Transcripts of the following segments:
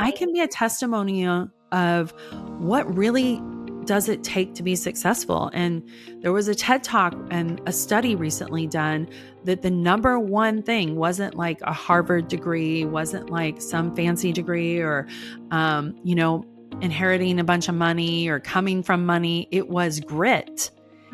I can be a testimonial of what really does it take to be successful. And there was a TED Talk and a study recently done that the number one thing wasn't like a Harvard degree, wasn't like some fancy degree or, inheriting a bunch of money or coming from money. It was grit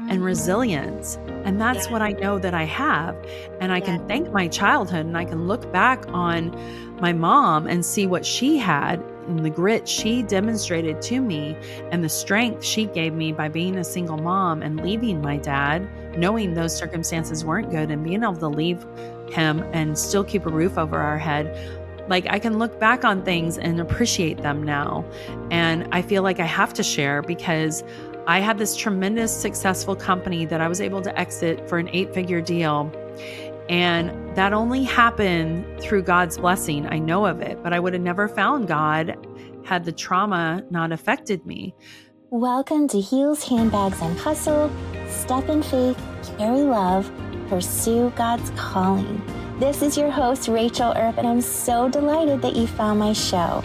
and resilience. And that's what I know that I have. And I can thank my childhood and I can look back on my mom and see what she had and the grit she demonstrated to me and the strength she gave me by being a single mom and leaving my dad, knowing those circumstances weren't good and being able to leave him and still keep a roof over our head. Like I can look back on things and appreciate them now. And I feel like I have to share because I had this tremendous successful company that I was able to exit for an 8-figure deal. And that only happened through God's blessing. I know of it, but I would have never found God had the trauma not affected me. Welcome to Heels, Handbags, and Hustle. Step in faith, carry love, pursue God's calling. This is your host, Rachel Earp, and I'm so delighted that you found my show.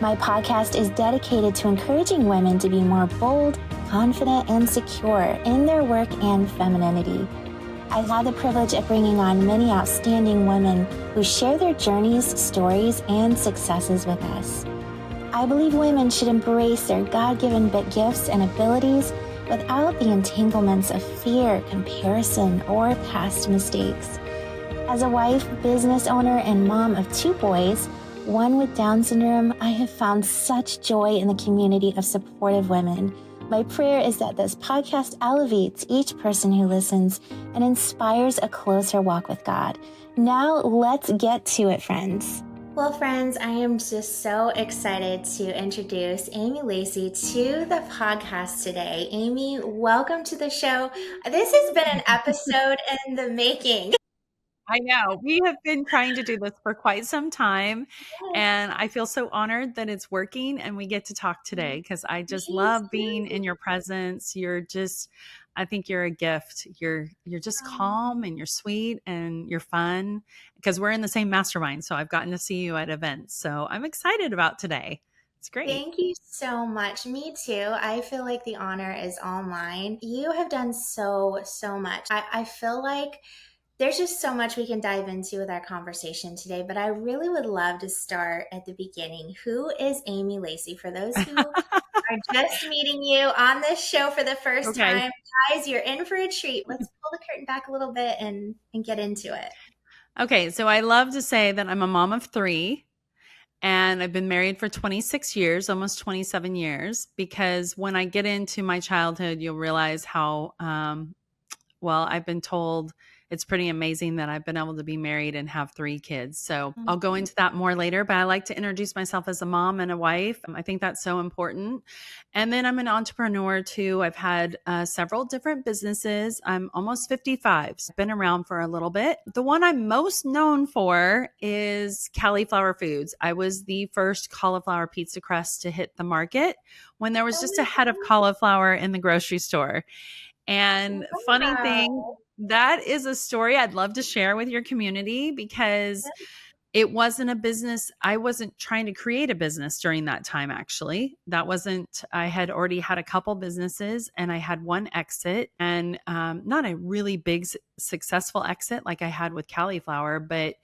My podcast is dedicated to encouraging women to be more bold, confident, and secure in their work and femininity. I've had the privilege of bringing on many outstanding women who share their journeys, stories, and successes with us. I believe women should embrace their God-given gifts and abilities without the entanglements of fear, comparison, or past mistakes. As a wife, business owner, and mom of 2 boys, one with Down syndrome, I have found such joy in the community of supportive women. My prayer is that this podcast elevates each person who listens and inspires a closer walk with God. Now, let's get to it, friends. Well, friends, I am just so excited to introduce Amy Lacey to the podcast today. Amy, welcome to the show. This has been an episode in the making. I know. We have been trying to do this for quite some time, and I feel so honored that it's working and we get to talk today because I just love being in your presence. I think you're a gift. You're just calm and you're sweet and you're fun because we're in the same mastermind. So I've gotten to see you at events. So I'm excited about today. It's great. Thank you so much. Me too. I feel like the honor is all mine. You have done so much. I feel like there's just so much we can dive into with our conversation today, but I really would love to start at the beginning. Who is Amy Lacey? For those who are just meeting you on this show for the first time, guys, you're in for a treat. Let's pull the curtain back a little bit and get into it. Okay, so I love to say that I'm a mom of 3. And I've been married for 26 years, almost 27 years, because when I get into my childhood, you'll realize how, I've been told it's pretty amazing that I've been able to be married and have 3 kids. So I'll go into that more later, but I like to introduce myself as a mom and a wife. I think that's so important. And then I'm an entrepreneur too. I've had several different businesses. I'm almost 55. So I've been around for a little bit. The one I'm most known for is Cali'Flour Foods. I was the first cauliflower pizza crust to hit the market when there was just a head of cauliflower in the grocery store. And funny thing, that is a story I'd love to share with your community because it wasn't a business. I wasn't trying to create a business during that time, actually. I had already had a couple businesses and I had one exit and not a really big successful exit like I had with Cali'Flour, but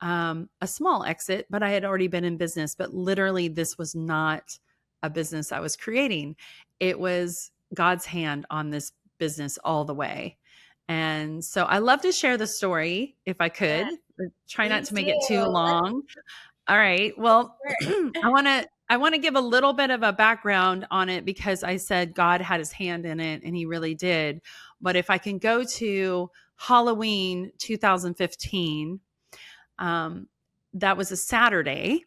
a small exit, but I had already been in business. But literally, this was not a business I was creating. It was God's hand on this business all the way. And so I love to share the story if I could. Try not to make it too long. All right. Well, I want to give a little bit of a background on it because I said God had his hand in it and he really did. But if I can go to Halloween 2015, that was a Saturday.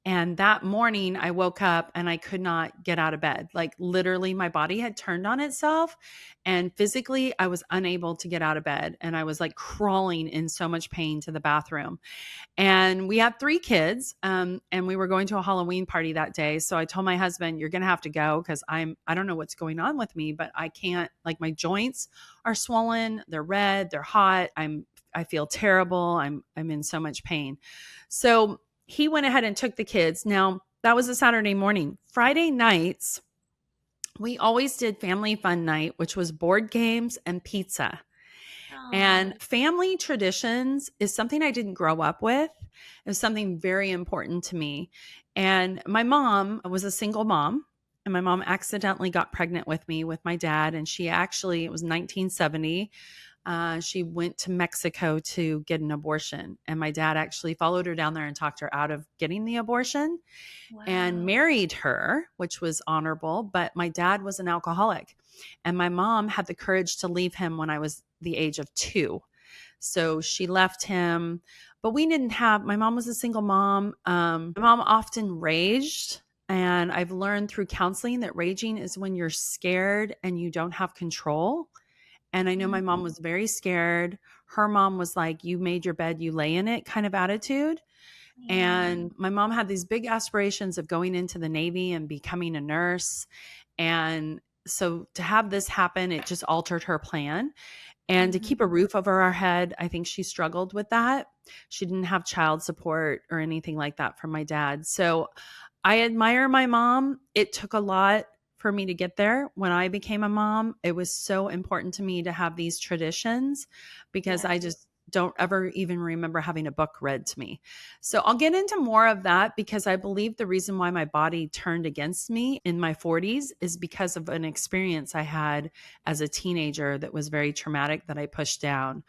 And that morning I woke up and I could not get out of bed. Like literally my body had turned on itself and physically I was unable to get out of bed. And I was like crawling in so much pain to the bathroom. And we had 3 kids and we were going to a Halloween party that day. So I told my husband, you're going to have to go because I don't know what's going on with me, but I can't, like my joints are swollen. They're red. They're hot. I feel terrible. I'm in so much pain. So he went ahead and took the kids. Now, that was a Saturday morning. Friday nights, we always did family fun night, which was board games and pizza. And Oh, family traditions is something I didn't grow up with. It was something very important to me. And my mom was a single mom, and my mom accidentally got pregnant with me with my dad. And she actually, it was 1970. She went to Mexico to get an abortion. And my dad actually followed her down there and talked her out of getting the abortion and wow. married her, which was honorable. But my dad was an alcoholic. And my mom had the courage to leave him when I was the age of 2. So she left him. But we didn't have, my mom was a single mom. My mom often raged. And I've learned through counseling that raging is when you're scared and you don't have control. And I know my mom Mhm. was very scared. Her mom was like, you made your bed, you lay in it kind of attitude. Yeah. And my mom had these big aspirations of going into the Navy and becoming a nurse. And so to have this happen, it just altered her plan. And to keep a Mhm. roof over our head, I think she struggled with that. She didn't have child support or anything like that from my dad. So I admire my mom. It took a lot for me to get there. When I became a mom, it was so important to me to have these traditions because I Yes. just don't ever even remember having a book read to me. So I'll get into more of that because I believe the reason why my body turned against me in my 40s is because of an experience I had as a teenager that was very traumatic that I pushed down,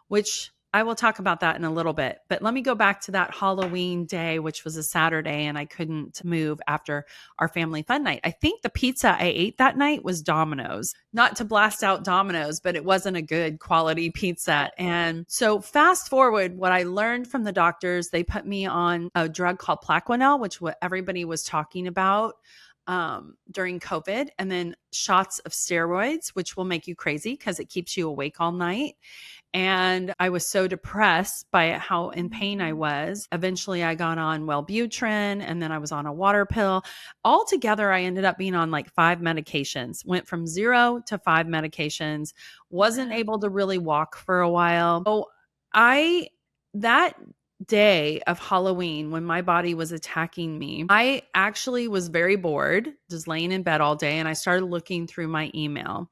which I will talk about that in a little bit. But let me go back to that Halloween day, which was a Saturday, and I couldn't move after our family fun night. I think the pizza I ate that night was Domino's. Not to blast out Domino's, but it wasn't a good quality pizza. And so, fast forward, what I learned from the doctors, they put me on a drug called Plaquenil, which what everybody was talking about during COVID, and then shots of steroids, which will make you crazy because it keeps you awake all night. And I was so depressed by how in pain I Mhm. was. Eventually, I got on Wellbutrin and then I was on a water pill. Altogether, I ended up being on like 5 medications, went from 0 to 5 medications, wasn't Wow. able to really walk for a while. So, I, that day of Halloween when my body was attacking me, I actually was very bored, just laying in bed all day, and I started looking through my email.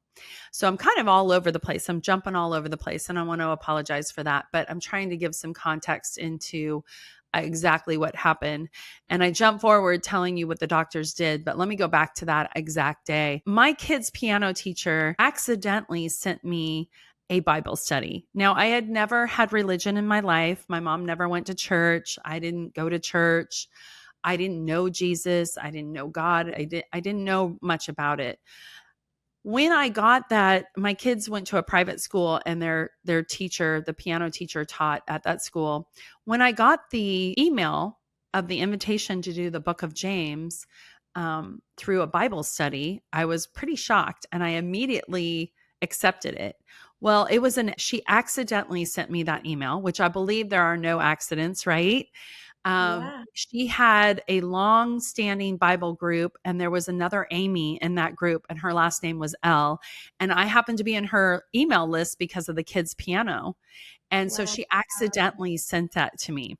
So I'm kind of all over the place. I'm jumping all over the place, and I want to apologize for that. But I'm trying to give some context into exactly what happened. And I jump forward telling you what the doctors did, but let me go back to that exact day. My kid's piano teacher accidentally sent me a Bible study. Now, I had never had religion in my life. My mom never went to church. I didn't go to church. I didn't know Jesus. I didn't know God. I didn't know much about it. When I got that, my kids went to a private school and their teacher, the piano teacher taught at that school. When I got the email of the invitation to do the book of James through a Bible study, I was pretty shocked and I immediately accepted it. Well, she accidentally sent me that email, which I believe there are no accidents, right? Yeah. She had a long standing Bible group, and there was another Amy in that group, and her last name was L. And I happened to be in her email list because of the kids' piano. And so Wow. she accidentally sent that to me.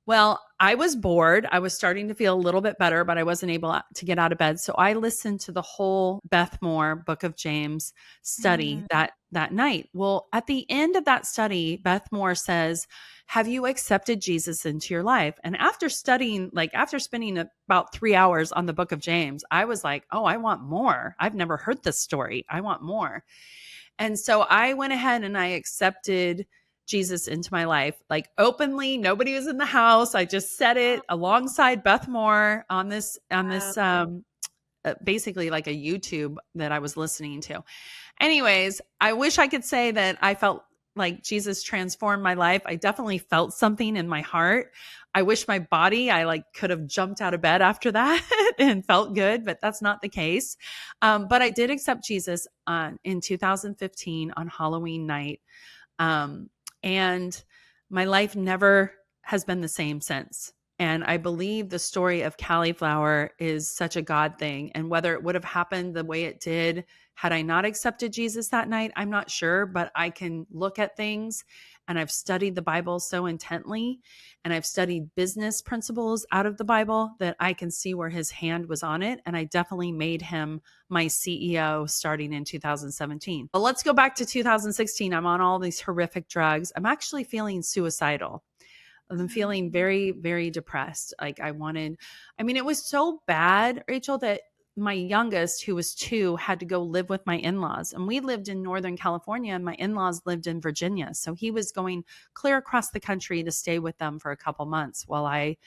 Well, I was bored. I was starting to feel a little bit better, but I wasn't able to get out of bed. So I listened to the whole Beth Moore Book of James study Mm. that night. Well, at the end of that study, Beth Moore says, "Have you accepted Jesus into your life?" And after studying, like after spending about 3 hours on the Book of James, I was like, "Oh, I want more. I've never heard this story. I want more." And so I went ahead and I accepted Jesus into my life, like openly. Nobody was in the house. I just said it alongside Beth Moore on Wow. this basically like a YouTube that I was listening to. Anyways, I wish I could say that I felt like Jesus transformed my life. I definitely felt something in my heart. I wish my body, I like could have jumped out of bed after that and felt good, but that's not the case. But I did accept Jesus in 2015 on Halloween night. Um, and my life never has been the same since. And I believe the story of Cali'Flour is such a God thing. And whether it would have happened the way it did had I not accepted Jesus that night, I'm not sure. But I can look at things and I've studied the Bible so intently, and I've studied business principles out of the Bible that I can see where his hand was on it. And I definitely made him my CEO starting in 2017. But let's go back to 2016. I'm on all these horrific drugs. I'm actually feeling suicidal. I'm feeling very, very depressed. Like it was so bad, Rachel, that my youngest, who was 2, had to go live with my in-laws. And we lived in Northern California and my in-laws lived in Virginia. So he was going clear across the country to stay with them for a couple months while I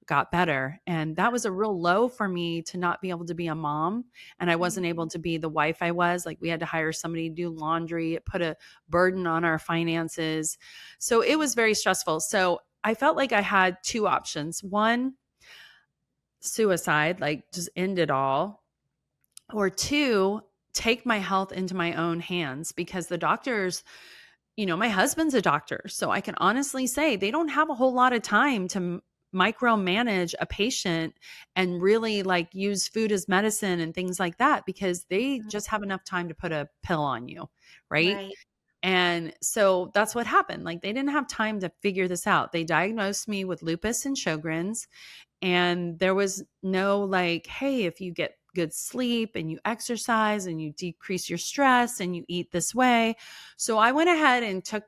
got better. And that was a real low for me to not be able to be a mom. And I wasn't able to be the wife I was. Like, we had to hire somebody to do laundry. It put a burden on our finances. So it was very stressful. So I felt like I had 2 options. One, suicide, like just end it all. Or 2, take my health into my own hands, because the doctors, my husband's a doctor. So I can honestly say they don't have a whole lot of time to micromanage a patient and really like use food as medicine and things like that, because they just have enough time to put a pill on you. Right. Right. And so that's what happened. Like, they didn't have time to figure this out. They diagnosed me with lupus and Sjogren's, and there was no like, hey, if you get good sleep and you exercise and you decrease your stress and you eat this way. So I went ahead and took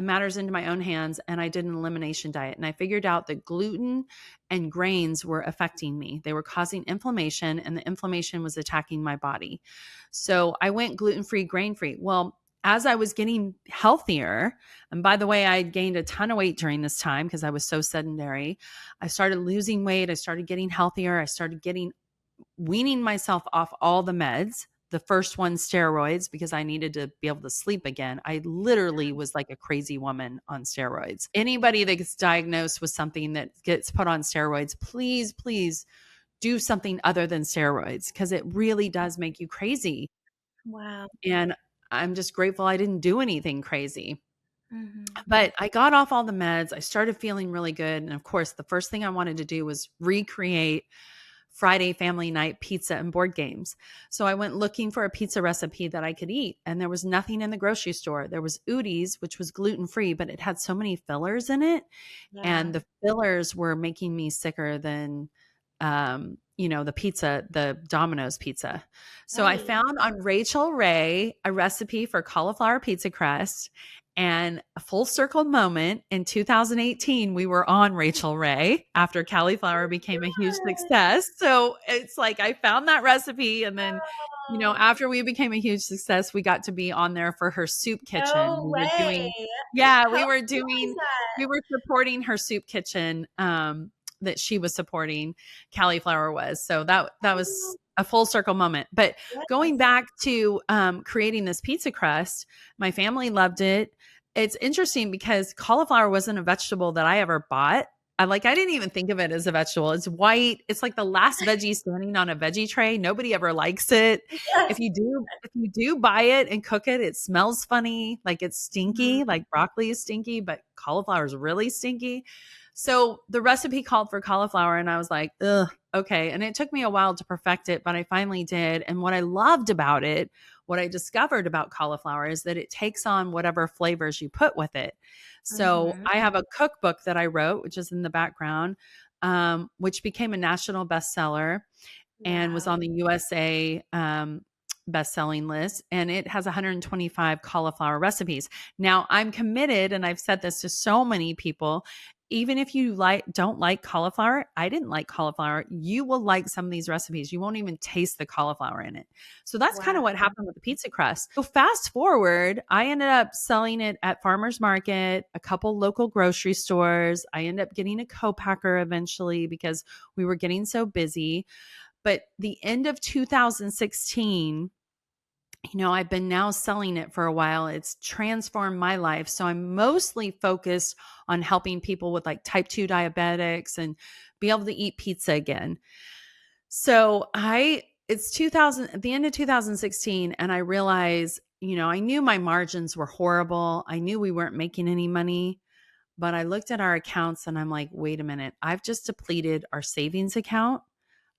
matters into my own hands, and I did an elimination diet. And I figured out that gluten and grains were affecting me. They were causing inflammation, and the inflammation was attacking my body. So I went gluten-free, grain-free. Well, as I was getting healthier, and by the way, I had gained a ton of weight during this time because I was so sedentary. I started losing weight. I started getting healthier. I started weaning myself off all the meds. The first one, steroids, because I needed to be able to sleep again. I literally was like a crazy woman on steroids. Anybody that gets diagnosed with something that gets put on steroids, please, please do something other than steroids, because it really does make you crazy. Wow. And I'm just grateful I didn't do anything crazy. Mm-hmm. But I got off all the meds. I started feeling really good. And of course, the first thing I wanted to do was recreate Friday family night pizza and board games. So I went looking for a pizza recipe that I could eat, and there was nothing in the grocery store. There was Udi's, which was gluten-free, but it had so many fillers in it. Yeah. And the fillers were making me sicker than the Domino's pizza. So I Right. found on Rachel Ray a recipe for cauliflower pizza crust, and a full circle moment in 2018, we were on Rachel Ray after Cali'Flour became a huge Good. success. So it's like I found that recipe, and then Oh, after we became a huge success, we got to be on there for her soup kitchen. no We were way. doing Yeah, How cool is we that? were supporting her soup kitchen, that she was supporting, Cali'Flour was. So that Oh, was a full circle moment. But going yes. back to creating this pizza crust, my family loved it. It's interesting because cauliflower wasn't a vegetable that I ever bought. I didn't even think of it as a vegetable. It's white. It's like the last veggie standing on a veggie tray. Nobody ever likes it. Yes. If you do buy it and cook it, it smells funny. Like, it's stinky. Mhm. Like, broccoli is stinky, but cauliflower is really stinky. So the recipe called for cauliflower, and I was like, ugh, okay. And it took me a while to perfect it, but I finally did. And what I loved about it, what I discovered about cauliflower, is that it takes on whatever flavors you put with it. So Mhm. I have a cookbook that I wrote, which is in the background, which became a national bestseller and was Wow. on the USA best-selling list, and it has 125 cauliflower recipes. Now, I'm committed, and I've said this to so many people, even if you don't like cauliflower, I didn't like cauliflower, you will like some of these recipes. You won't even taste the cauliflower in it. So that's kind of Wow. what happened with the pizza crust. So fast forward, I ended up selling it at farmers market, a couple local grocery stores. I ended up getting a co-packer eventually because we were getting so busy. But the end of 2016, I've been now selling it for a while. It's transformed my life. So I'm mostly focused on helping people with like type 2 diabetics and be able to eat pizza again. So it's 2000 at the end of 2016, and I realized, I knew my margins were horrible. I knew we weren't making any money, but I looked at our accounts and I'm like, wait a minute, I've just depleted our savings account.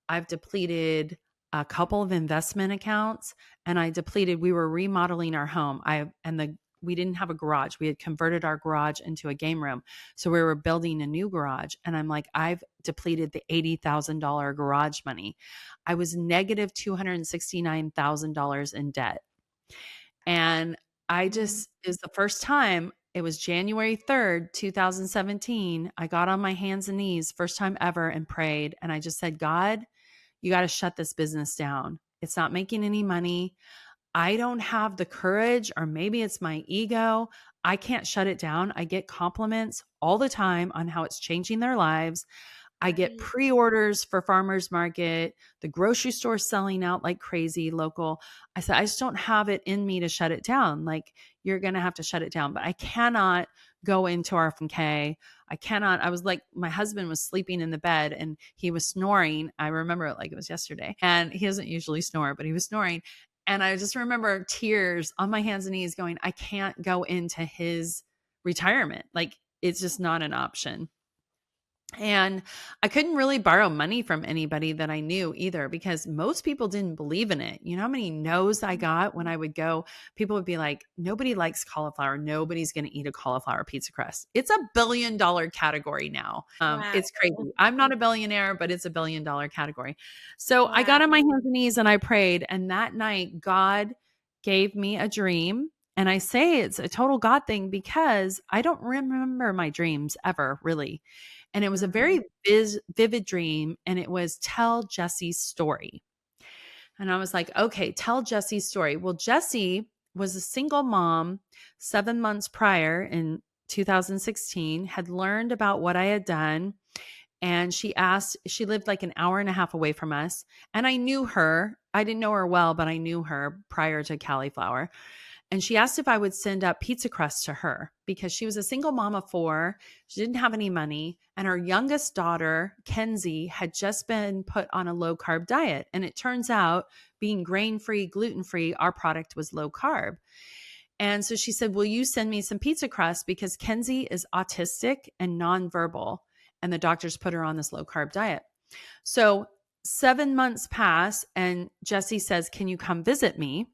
I've depleted a couple of investment accounts, and we were remodeling our home. And the we didn't have a garage. We had converted our garage into a game room. So we were building a new garage. And I'm like, I've depleted the $80,000 garage money. I was negative $269,000 in debt. And I just, it was the first time, it was January 3rd, 2017. I got on my hands and knees, first time ever, and prayed. And I just said, God, you got to shut this business down. It's not making any money. I don't have the courage, or maybe it's my ego. I can't shut it down. I get compliments all the time on how it's changing their lives. I get pre-orders for farmers market, the grocery store selling out like crazy local. I said, I just don't have it in me to shut it down. Like, you're going to have to shut it down, but I cannot go into RFK. I cannot. I was like, my husband was sleeping in the bed and he was snoring. I remember it like it was yesterday, and he doesn't usually snore, but he was snoring. And I just remember tears on my hands and knees going, I can't go into his retirement. Like, it's just not an option. And I couldn't really borrow money from anybody that I knew either, because most people didn't believe in it. You know how many no's I got when I would go? People would be like, nobody likes cauliflower. Nobody's going to eat a cauliflower pizza crust. It's $1 billion category now. Wow. It's crazy. I'm not a billionaire, but it's $1 billion category. So I Wow. got on my hands and knees and I prayed. And that night, God gave me a dream. And I say it's a total God thing because I don't remember my dreams ever, really. And it was a very vivid dream. And it was, tell Jesse's story. And I was like, okay, tell Jesse's story. Well, Jessie was a single mom 7 months prior in 2016, had learned about what I had done. And she lived like an hour and a half away from us. And I knew her. I didn't know her well, but I knew her prior to Cali'Flour. And she asked if I would send up pizza crusts to her because she was a single mom of 4. She didn't have any money. And her youngest daughter, Kenzie, had just been put on a low carb diet. And it turns out, being grain free, gluten free, our product was low carb. And so she said, will you send me some pizza crust? Because Kenzie is autistic and nonverbal. And the doctors put her on this low carb diet. So 7 months pass and Jessie says, can you come visit me?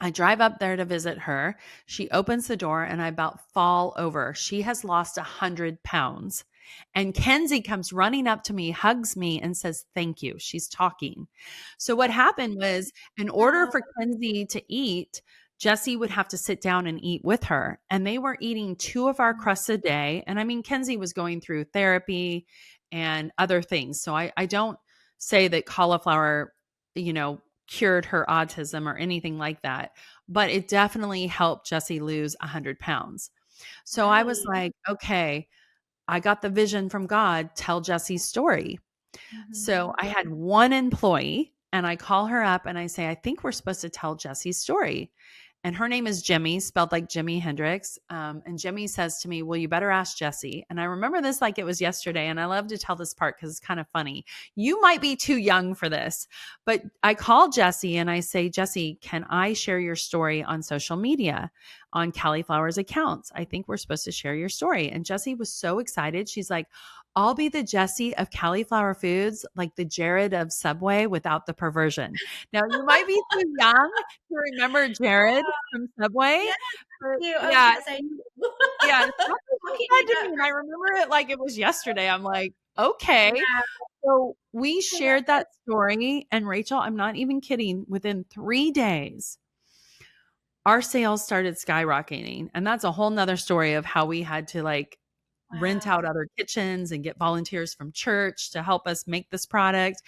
I drive up there to visit her. She opens the door and I about fall over. She has lost 100 pounds. And Kenzie comes running up to me, hugs me, and says, thank you. She's talking. So what happened was, in order for Kenzie to eat, Jessie would have to sit down and eat with her. And they were eating 2 of our crusts a day. And I mean, Kenzie was going through therapy and other things. So I don't say that cauliflower, cured her autism or anything like that, but it definitely helped Jessie lose 100 pounds. So I was like, okay, I got the vision from God, tell Jessie's story. So I had one employee and I call her up and I say, I think we're supposed to tell Jessie's story. And her name is Jimmy, spelled like Jimi Hendrix. And Jimmy says to me, well, you better ask Jessie. And I remember this like it was yesterday. And I love to tell this part because it's kind of funny. You might be too young for this, but I call Jessie and I say, Jessie, can I share your story on social media on Cali'Flour's accounts? I think we're supposed to share your story. And Jessie was so excited. She's like, I'll be the Jessie of Cali'Flour Foods, like the Jared of Subway without the perversion. Now, you might be too young to remember Jared from Subway. Yes, Yeah. yes, I do. Yeah. That's what she said to me, and I remember it like it was yesterday. I'm like, okay. Yeah. So we shared that story. And Rachel, I'm not even kidding. Within 3 days, our sales started skyrocketing. And that's a whole nother story of how we had to rent out other kitchens and get volunteers from church to help us make this product.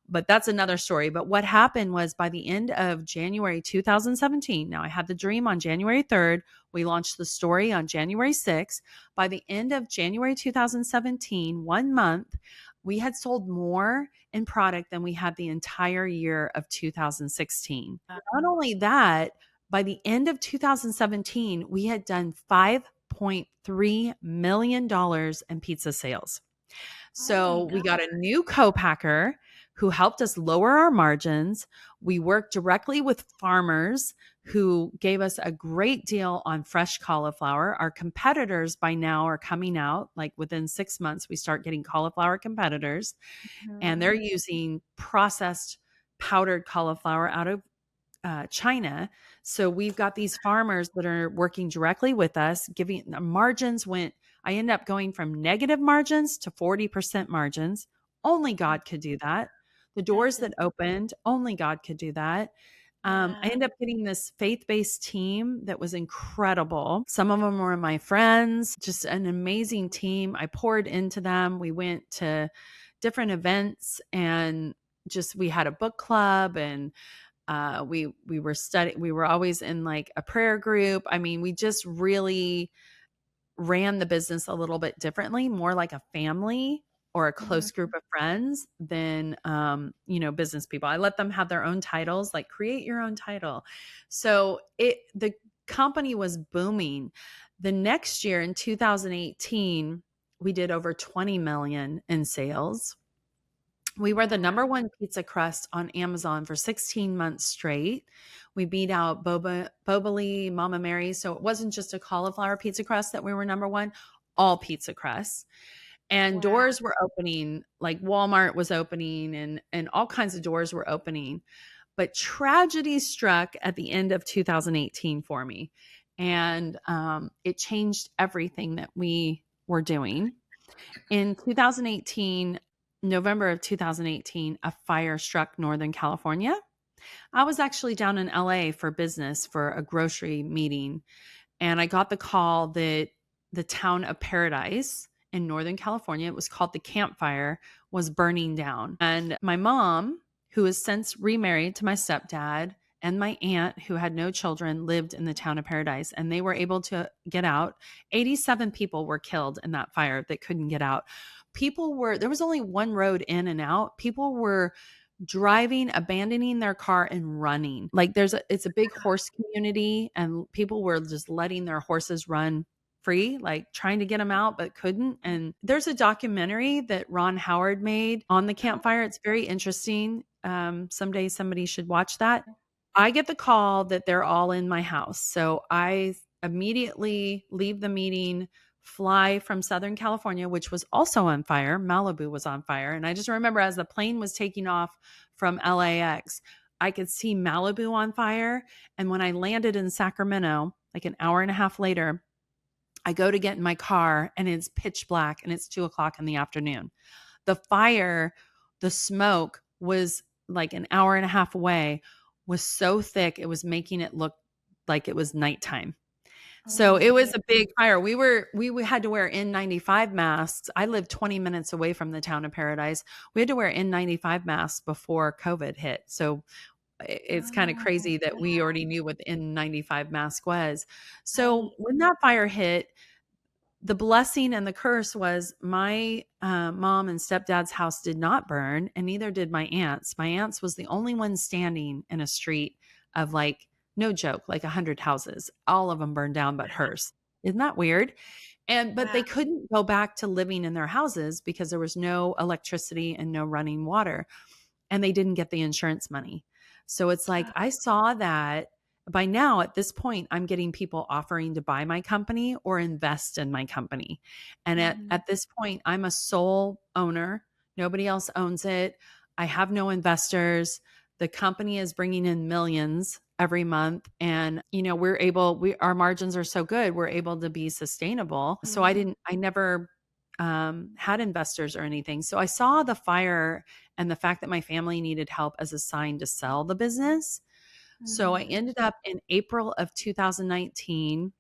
But that's another story. But what happened was, by the end of January 2017, now I had the dream on January 3rd. We launched the story on January 6th. By the end of January 2017, 1 month, we had sold more in product than we had the entire year of 2016. Not only that, by the end of 2017, we had done $5.3 million in pizza sales. So we got a new co-packer who helped us lower our margins. We worked directly with farmers who gave us a great deal on fresh cauliflower. Our competitors by now are coming out. Like within 6 months, we start getting cauliflower competitors, and they're using processed powdered cauliflower out of China. So we've got these farmers that are working directly with us, giving the margins I ended up going from negative margins to 40% margins. Only God could do that. The doors That's that opened, only God could do that. I wow. ended up getting this faith-based team that was incredible. Some of them were my friends, just an amazing team. I poured into them. We went to different events and just we had a book club and we were studying. We were always in like a prayer group. I mean, we just really ran the business a little bit differently, more like a family or a close group Mhm. of friends than business people. I let them have their own titles, like create your own title. So the company was booming. The next year in 2018, we did over 20 million in sales. We were the number Wow. one pizza crust on Amazon for 16 months straight. We beat out Boboli, Mama Mary. So it wasn't just a cauliflower pizza crust that we were number one, all pizza crusts. And Wow. doors were opening, like Walmart was opening and all kinds of doors were opening. But tragedy struck at the end of 2018 for me. And it changed everything that we were doing. In 2018, November of 2018, a fire struck Northern California. I was actually down in LA for business for a grocery meeting, and I got the call that the town of Paradise in Northern California, it was called the Camp Fire, was burning down. And my mom, who has since remarried to my stepdad, and my aunt, who had no children, lived in the town of Paradise, and they were able to get out. 87 people were killed in that fire that couldn't get out. There was only one road in and out. People were driving, abandoning their car and running. Like it's a big horse community and people were just letting their horses run free, like trying to get them out but couldn't. And there's a documentary that Ron Howard made on the Oh, campfire. It's very interesting. Someday somebody should watch that. I get the call that they're all in my house. So I immediately leave the meeting, fly from Southern California, which was also on fire. Malibu was on fire. And I just remember as the plane was taking off from LAX, I could see Malibu on fire. And when I landed in Sacramento, like an hour and a half later, I go to get in my car and it's pitch black and it's 2 o'clock in the afternoon. The fire, the smoke was like an hour and a half away, was so thick, it was making it look like it was nighttime. oh So it my. was a big fire. We had to wear N95 masks. I lived 20 minutes away from the town of Paradise. We had to wear N95 masks before COVID hit. So it's kind of Oh, crazy that we wow. already knew what the N95 mask was. Right. So when that fire hit, the blessing and the curse was my mom and stepdad's house did not burn, and neither did my aunt's. My aunt's was the only one standing in a street of like, no joke, like 100 houses. All of them burned down but hers. Isn't that weird? But Wow. they couldn't go back to living in their houses because there was no electricity and no running water, and they didn't get the insurance money. So it's like I saw that by now at this point, I'm getting people offering to buy my company or invest in my company. And Mhm. at this point, I'm a sole owner. Nobody else owns it. I have no investors. The company is bringing in millions every month. And, our margins are so good, we're able to be sustainable. So Mhm. I never had investors or anything. So I saw the fire and the fact that my family needed help as a sign to sell the business. So I Mhm. ended up in April of 2019.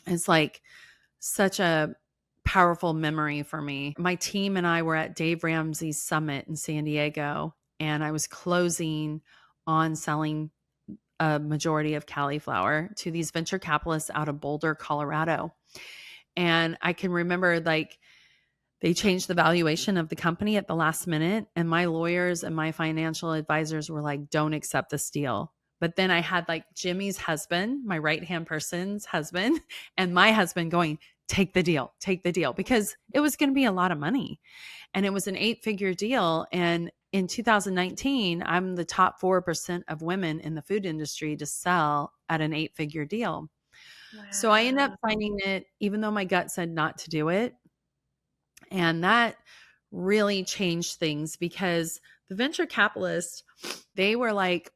It's like such a powerful memory for me. My team and I were at Dave Ramsey's summit in San Diego, and I was closing on selling a majority of Cali'Flour to these venture capitalists out of Boulder, Colorado. And I can remember like they changed the valuation of the company at the last minute. And my lawyers and my financial advisors were like, don't accept this deal. But then I had like Jimmy's husband, my right hand person's husband, and my husband going, take the deal, because it was going to be a lot of money. And it was an 8-figure deal. And in 2019, I'm the top 4% of women in the food industry to sell at an 8-figure deal. So I ended up Wow. signing it, even though my gut said not to do it. And that really changed things because the venture capitalists, they were like,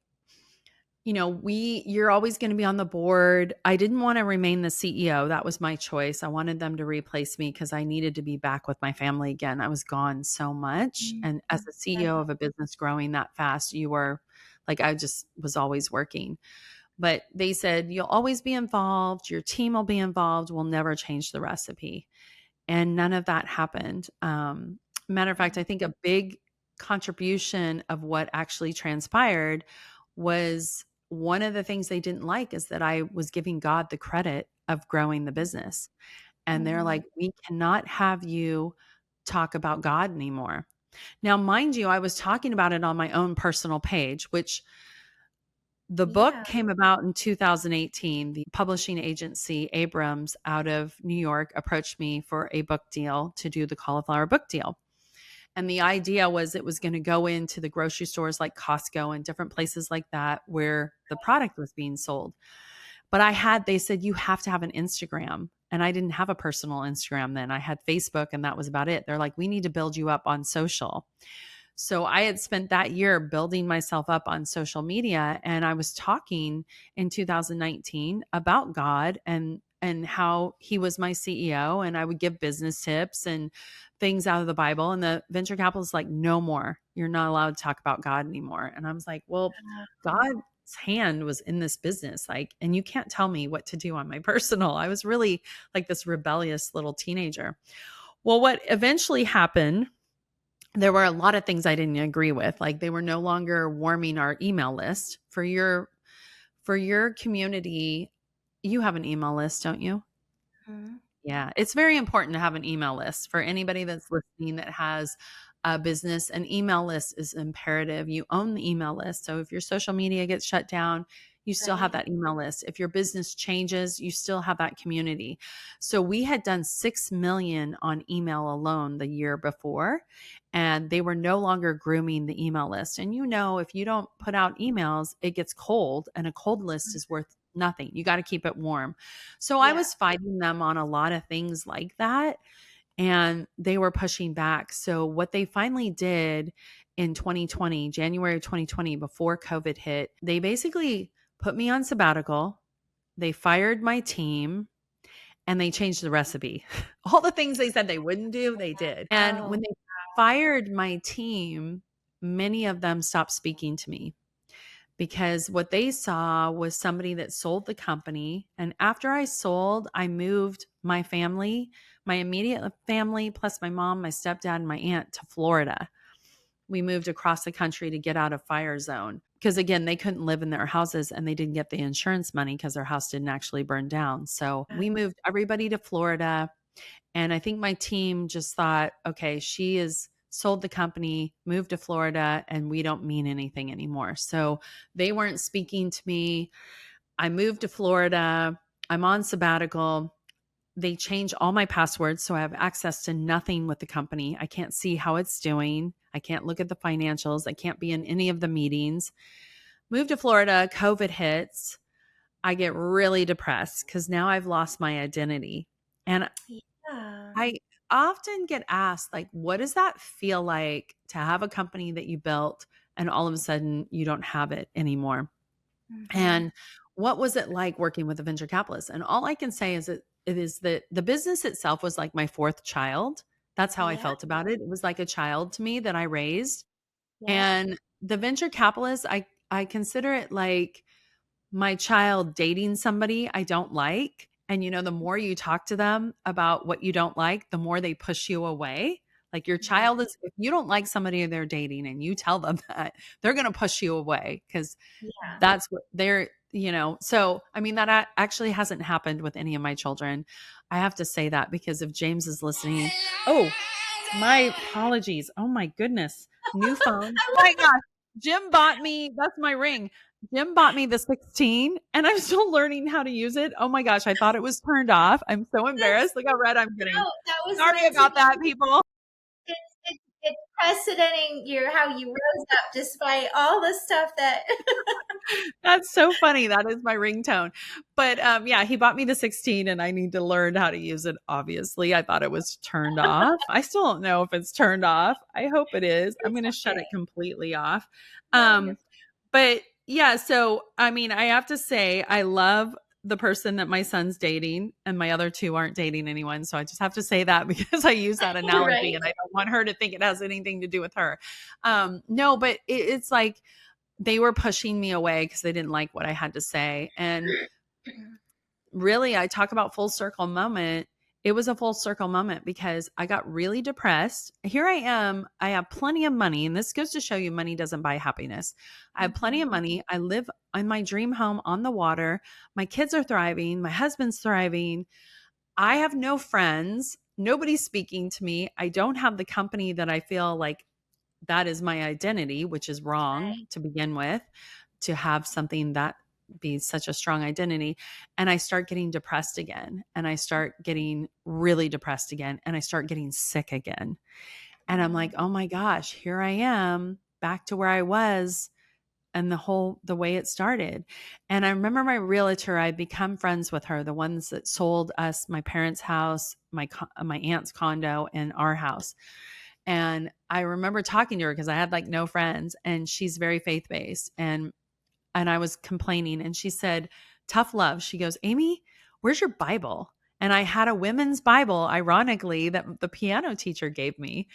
you're always going to be on the board. I didn't want to remain the CEO. That was my choice. I wanted them to replace me because I needed to be back with my family again. I was gone so much. Mhm. And as a CEO of a business growing that fast, you were like, I just was always working. But they said, you'll always be involved. Your team will be involved. We'll never change the recipe. And none of that happened. Matter of fact, I think a big contribution of what actually transpired was one of the things they didn't like is that I was giving God the credit of growing the business. And they're Mhm. like, we cannot have you talk about God anymore. Now, mind you, I was talking about it on my own personal page, which the book Yeah. came about in 2018. The publishing agency, Abrams, out of New York, approached me for a book deal to do the Cali'Flour book deal. And the idea was it was going to go into the grocery stores like Costco and different places like that where the product was being sold. But they said, you have to have an Instagram. And I didn't have a personal Instagram then. I had Facebook and that was about it. They're like, we need to build you up on social. So I had spent that year building myself up on social media, and I was talking in 2019 about God and how he was my CEO, and I would give business tips and things out of the Bible, and the venture capitalist like, no more. You're not allowed to talk about God anymore. And I was like, well, God's hand was in this business, like, and you can't tell me what to do on my personal. I was really like this rebellious little teenager. Well, what eventually happened, there were a lot of things I didn't agree with. Like they were no longer warming our email list for your community. You have an email list, don't you? Mhm. Yeah, it's very important to have an email list for anybody that's listening that has a business. An email list is imperative. You own the email list. So if your social media gets shut down, you still have Right. that email list. If your business changes, you still have that community. So we had done 6 million on email alone the year before, and they were no longer grooming the email list. And if you don't put out emails, it gets cold, and a cold list is worth nothing. You got to keep it warm. So I Yeah. was fighting them on a lot of things like that, and they were pushing back. So what they finally did in 2020, January of 2020, before COVID hit, they basically put me on sabbatical. They fired my team and they changed the recipe. All the things they said they wouldn't do, they did. And Oh. when they fired my team, many of them stopped speaking to me because what they saw was somebody that sold the company. And after I sold, I moved my family, my immediate family, plus my mom, my stepdad, and my aunt to Florida. We moved across the country to get out of fire zone because, again, they couldn't live in their houses and they didn't get the insurance money because their house didn't actually burn down. So we moved everybody to Florida. And I think my team just thought, okay, she is sold the company, moved to Florida, and we don't mean anything anymore. So they weren't speaking to me. I moved to Florida. I'm on sabbatical. They change all my passwords. So I have access to nothing with the company. I can't see how it's doing. I can't look at the financials. I can't be in any of the meetings. Moved to Florida, COVID hits. I get really depressed because now I've lost my identity. And Yeah. I often get asked, like, what does that feel like to have a company that you built and all of a sudden you don't have it anymore? Mhm. And what was it like working with a venture capitalist? And all I can say is that it is that the business itself was like my fourth child. That's how I Yeah. felt about it. It was like a child to me that I raised. Yeah. And the venture capitalist, I consider it like my child dating somebody I don't like. And the more you talk to them about what you don't like, the more they push you away. Like your Yeah. child is, if you don't like somebody they're dating and you tell them that, they're going to push you away because Yeah. that's what so I mean, that actually hasn't happened with any of my children. I have to say that because if James is listening, oh, my apologies. Oh my goodness. New phone. Oh my gosh. Jim bought me, that's my ring. Jim bought me the 16 and I'm still learning how to use it. Oh my gosh. I thought it was turned off. I'm so That's embarrassed. Look how red I'm getting. no, that was Sorry meant to about be. that, people. It's precedenting how you rose up despite all the stuff that. That's so funny. That is my ringtone. But yeah, he bought me the 16 and I need to learn how to use it. Obviously, I thought it was turned off. I still don't know if it's turned off. I hope it is. I'm It's going to shut okay. it completely off. No, you're Um, but Yeah, so I mean, I have to say I love the person that my son's dating, and my other 2 aren't dating anyone, so I just have to say that because I use that analogy Right. and I don't want her to think it has anything to do with her. No, but it's like they were pushing me away because they didn't like what I had to say, and really, I talk about full circle moment. It was a full circle moment because I got really depressed. Here I am. I have plenty of money. And this goes to show you money doesn't buy happiness. I have plenty of Mhm. money. I live in my dream home on the water. My kids are thriving. My husband's thriving. I have no friends. Nobody's speaking to me. I don't have the company that I feel like that is my identity, which is wrong Right. to begin with, to have something that be such a strong identity. And I start getting depressed again. And I start getting really depressed again. And I start getting sick again. And I'm like, Mm. oh my gosh, here I am back to where I was and the way it started. And I remember my realtor, I'd become friends with her, the ones that sold us my parents' house, my aunt's condo, and our house. And I remember talking to her because I had like no friends, and she's very faith based. And I was complaining, and she said, "Tough love." She goes, "Amy, where's your Bible?" And I had a women's Bible, ironically, that the piano teacher gave me,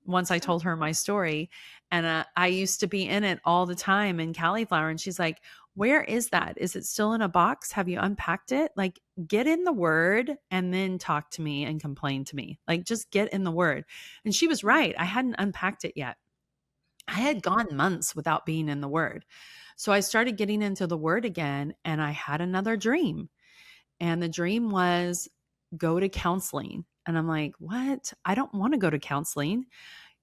once I told her my story. And I used to be in it all the time in Cali'Flour. And she's like, "Where is that? Is it still in a box? Have you unpacked it? Like, get in the word and then talk to me and complain to me. Like, just get in the word." And she was right. I hadn't unpacked it yet. I had Right. gone months without being in the word. So I started getting into the word again, and I had another dream. And the dream was go to counseling. And I'm like, what? I don't want to go to counseling.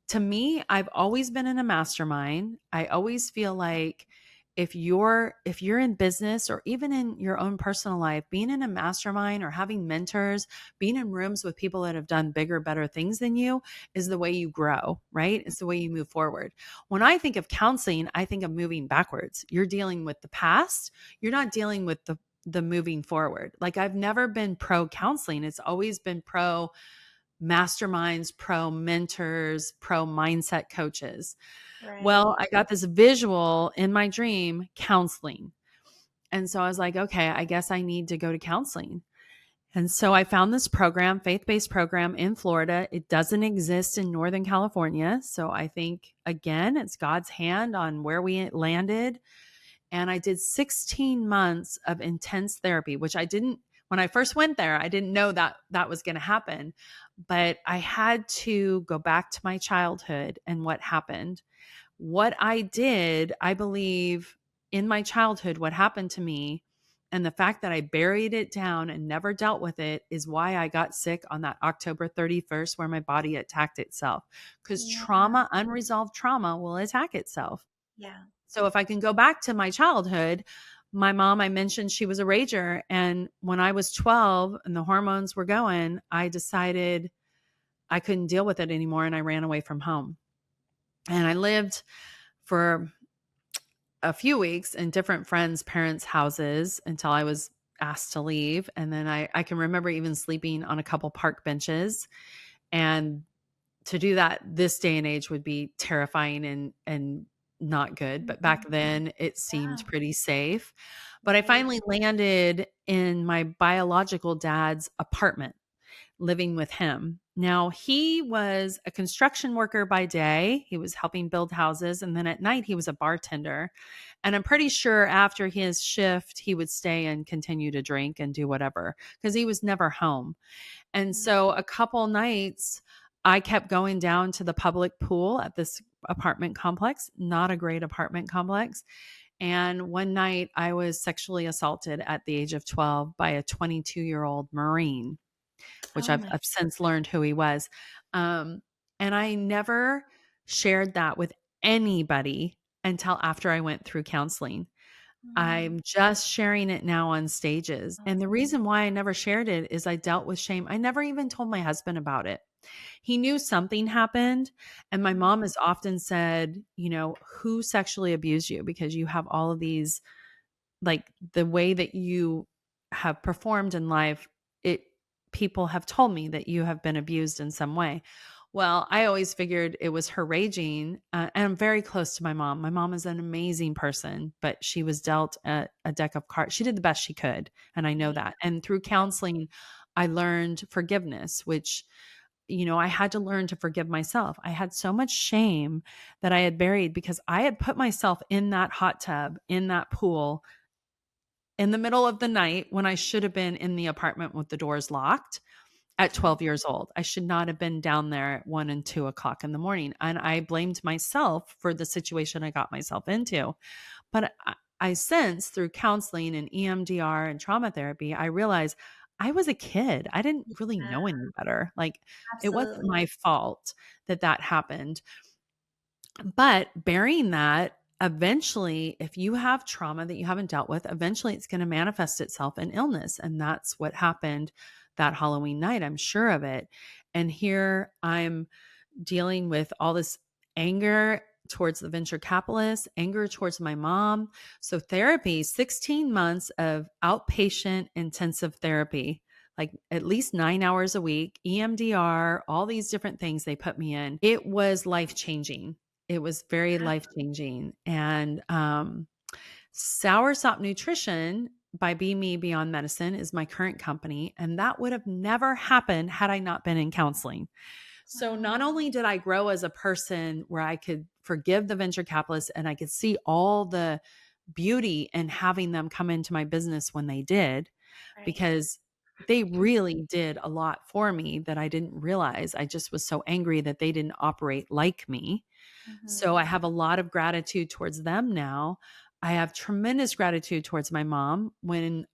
To me, I've always been in a mastermind. I always feel like if you're in business or even in your own personal life, being in a mastermind or having mentors, being in rooms with people that have done bigger, better things than you is the way you grow, right? It's the way you move forward. When I think of counseling, I think of moving backwards. You're dealing with the past. You're not dealing with the moving forward. Like I've never been pro counseling. It's always been pro masterminds, pro mentors, pro mindset coaches. Well, Right. I got this visual in my dream counseling. And so I was like, okay, I guess I need to go to counseling. And so I found this program, faith based program in Florida. It doesn't exist in Northern California. So I think, again, it's God's hand on where we landed. And I did 16 months of intense therapy, which I didn't, when I first went there, I didn't know that that was going to happen. But I had to go back to my childhood and what happened. What I did, I believe in my childhood, what happened to me, and the fact that I buried it down and never dealt with it is why I got sick on that October 31st, where my body attacked itself. Because Yeah. trauma, unresolved trauma, will attack itself. Yeah. So if I can go back to my childhood, my mom, I mentioned she was a rager. And when I was 12 and the hormones were going, I decided I couldn't deal with it anymore. And I ran away from home. And I lived for a few weeks in different friends' parents' houses until I was asked to leave. And then I can remember even sleeping on a couple park benches. And to do that this day and age would be terrifying and not good. But back Mhm. then it Yeah. seemed pretty safe. But I Right. finally landed in my biological dad's apartment, living with him. Now, he was a construction worker by day. He was helping build houses. And then at night, he was a bartender. And I'm pretty sure after his shift, he would stay and continue to drink and do whatever because he was never home. And Mm. so a couple nights, I kept going down to the public pool at this apartment complex, not a great apartment complex. And one night, I was sexually assaulted at the age of 12 by a 22-year-old Marine, which Oh I've my. since learned who he was. Um, and I never shared that with anybody until after I went through counseling. Mm. I'm just sharing it now on stages. And the reason why I never shared it is I dealt with shame. I never even told my husband about it. He knew something happened. And my Mm. mom has often said, who sexually abused you? Because you have all of these, like the way that you have performed in life, it people have told me that you have been abused in some way. Well, I always figured it was her raging, and I'm very close to my mom. My mom is an amazing person, but she was dealt a deck of cards. She did the best she could, and I know Right. that. And through counseling, I learned forgiveness, which, I had to learn to forgive myself. I had so much shame that I had buried because I had put myself in that hot tub, in that pool, in the middle of the night when I should have been in the apartment with the doors locked at Oh, 12 years old. I should not have been down there at 1 and 2 o'clock in the morning. And I blamed myself for the situation I got myself into. But I since through counseling and EMDR and trauma therapy, I realized I was a kid. I didn't really yeah, know any better. Like it wasn't absolutely. my fault that happened. But bearing that, eventually, if you have trauma that you haven't dealt with, eventually it's going to manifest itself in illness. And that's what happened that Halloween night. I'm sure of it. And here I'm dealing with all this anger towards the venture capitalist, anger towards my mom. So, therapy, 16 months of outpatient intensive therapy, like at least 9 hours a week, EMDR, all these different things they put me in. It was life changing. It was very life changing. And Soursop Nutrition by Be Me Beyond Medicine is my current company. And that would have never happened had I not been in counseling. So not Wow. only did I grow as a person where I could forgive the venture capitalists and I could see all the beauty in having them come into my business when they did, Right. because they really did a lot for me that I didn't realize. I just was so angry that they didn't operate like me. So I Mhm. have a lot of gratitude towards them now. I have tremendous gratitude towards my mom when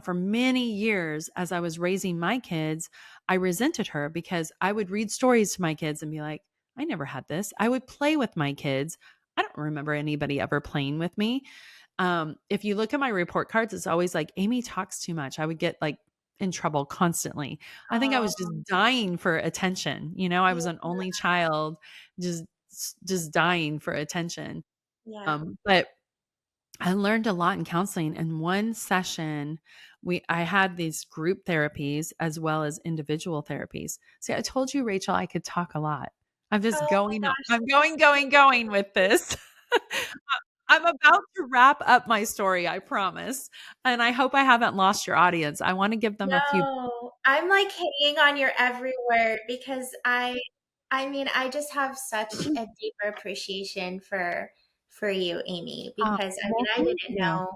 for many years as I was raising my kids, I resented her because I would read stories to my kids and be like, I never had this. I would play with my kids. I don't remember anybody ever playing with me. If you look at my report cards, it's always like Amy talks too much. I would get like in trouble constantly. I think I Oh, was just dying for attention. I was yeah, an only child, just just dying for attention. yeah. But I learned a lot in counseling. In one session, I had these group therapies as well as individual therapies. See, I told you, Rachel, I could talk a lot. I'm just Oh my going on. gosh, I'm you're going, going, going with this. I'm about to wrap up my story, I promise. And I hope I haven't lost your audience. I want to give them a few. no, I'm like hanging on your every word because I mean, I just have such a deeper appreciation for you, Amy, Oh, because I mean, well, I thank didn't you. know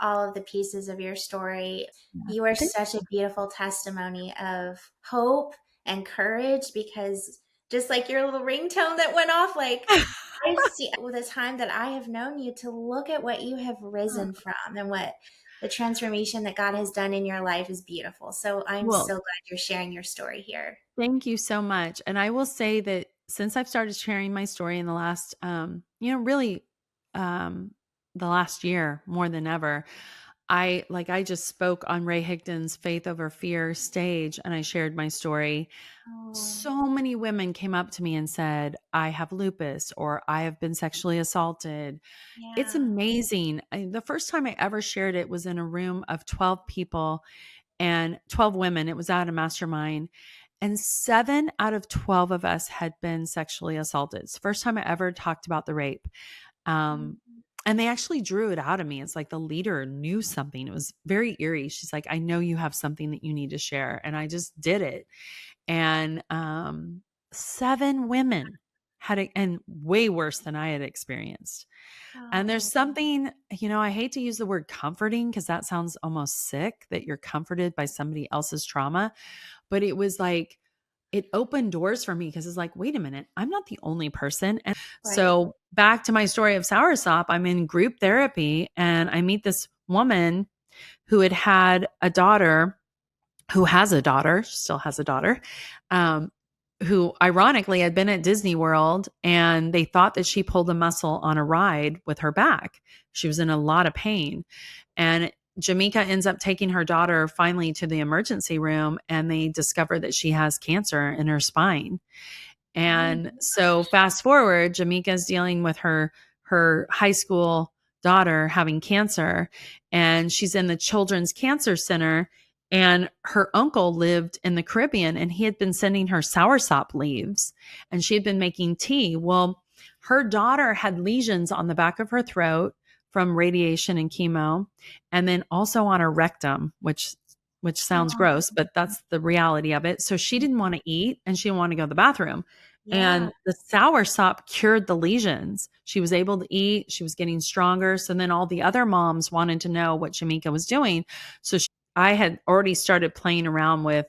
all of the pieces of your story. Yeah. You are Thank such a beautiful testimony of hope and courage because just like your little ringtone that went off, like I see with the time that I have known you to look at what you have risen from and what the transformation that God has done in your life is beautiful. So I'm well, so glad you're sharing your story here. thank you so much. And I will say that since I've started sharing my story in the last, really, um, the last year more than ever, I just spoke on Ray Higdon's Faith Over Fear stage and I shared my story. Oh, So many women came up to me and said, I have lupus or I have been sexually assaulted. It's yeah. amazing. The first time I ever shared it was in a room of 12 people and 12 women. It was at a mastermind. And 7 out of 12 of us had been sexually assaulted. It's the first time I ever talked about the rape. Um, Mhm. and they actually drew it out of me. It's like the leader knew something. It was very eerie. She's like, I know you have something that you need to share. And I just did it. And 7 women had it, and way worse than I had experienced. And there's Oh, something, I hate to use the word comforting because that sounds almost sick that you're comforted by somebody else's trauma. But it was like, it opened doors for me because it's like, wait a minute, I'm not the only person. And right. so back to my story of Soursop, I'm in group therapy and I meet this woman who had had a daughter, who has a daughter, still has a daughter, um, who ironically had been at Disney World and they thought that she pulled a muscle on a ride with her back. She was in a lot of pain. And Jamaica ends up taking her daughter finally to the emergency room and they discover that she has cancer in her spine. Oh my And so gosh. fast forward, Jamaica's dealing with her high school daughter having cancer and she's in the Children's Cancer Center And her uncle lived in the Caribbean, and he had been sending her soursop leaves, and she had been making tea. Well, her daughter had lesions on the back of her throat from radiation and chemo, and then also on her rectum, which sounds Oh, gross, but that's the reality of it. So she didn't want to eat and she didn't want to go to the bathroom. yeah. And the soursop cured the lesions. She was able to eat. She was getting stronger. So then all the other moms wanted to know what Shamika was doing. So I had already started playing around with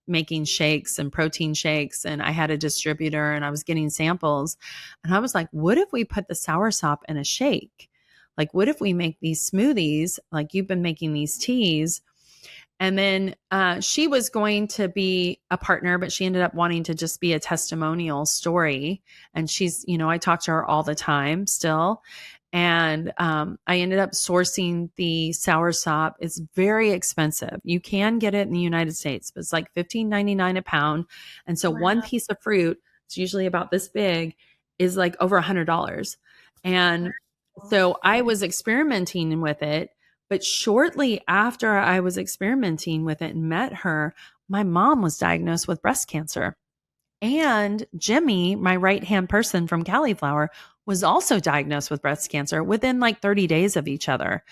making shakes and protein shakes. And I had a distributor and I was getting samples. And I was like, what if we put the soursop in a shake? Like, what if we make these smoothies? Like, you've been making these teas. And then she was going to be a partner, but she ended up wanting to just be a testimonial story. And she's, I talk to her all the time still. And I ended up sourcing the soursop. It's very expensive. You can get it in the United States, but it's like $15.99 a pound. And so one Wow. piece of fruit, it's usually about this big, is like over $100. And so I was experimenting with it, but shortly after I was experimenting with it and met her, my mom was diagnosed with breast cancer. And Jimmy, my right hand person from Cali'Flour, was also diagnosed with breast cancer within like 30 days of each other.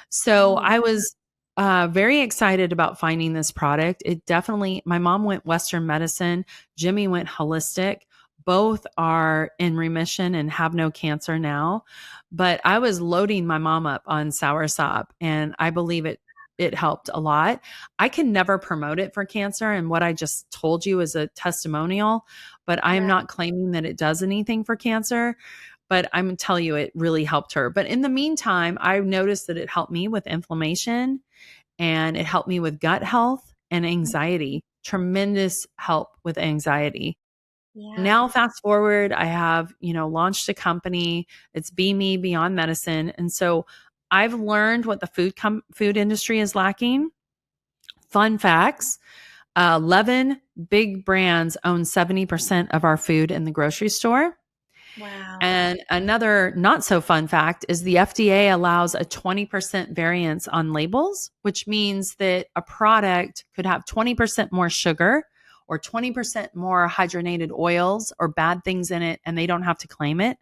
So Oh, I was very excited about finding this product. It definitely, my mom went Western medicine, Jimmy went holistic. Both are in remission and have no cancer now. But I was loading my mom up on soursop, and I believe it helped a lot. I can never promote it for cancer, and what I just told you is a testimonial, but I am right. not claiming that it does anything for cancer. But I'm gonna tell you, it really helped her. But in the meantime, I noticed that it helped me with inflammation and it helped me with gut health and anxiety. Tremendous help with anxiety. Yeah. Now, fast forward, I have, launched a company. It's Be Me Beyond Medicine. And so I've learned what the food industry is lacking. Fun facts. 11 big brands own 70% of our food in the grocery store. Wow. And another not so fun fact is the FDA allows a 20% variance on labels, which means that a product could have 20% more sugar or 20% more hydrogenated oils or bad things in it, and they don't have to claim it.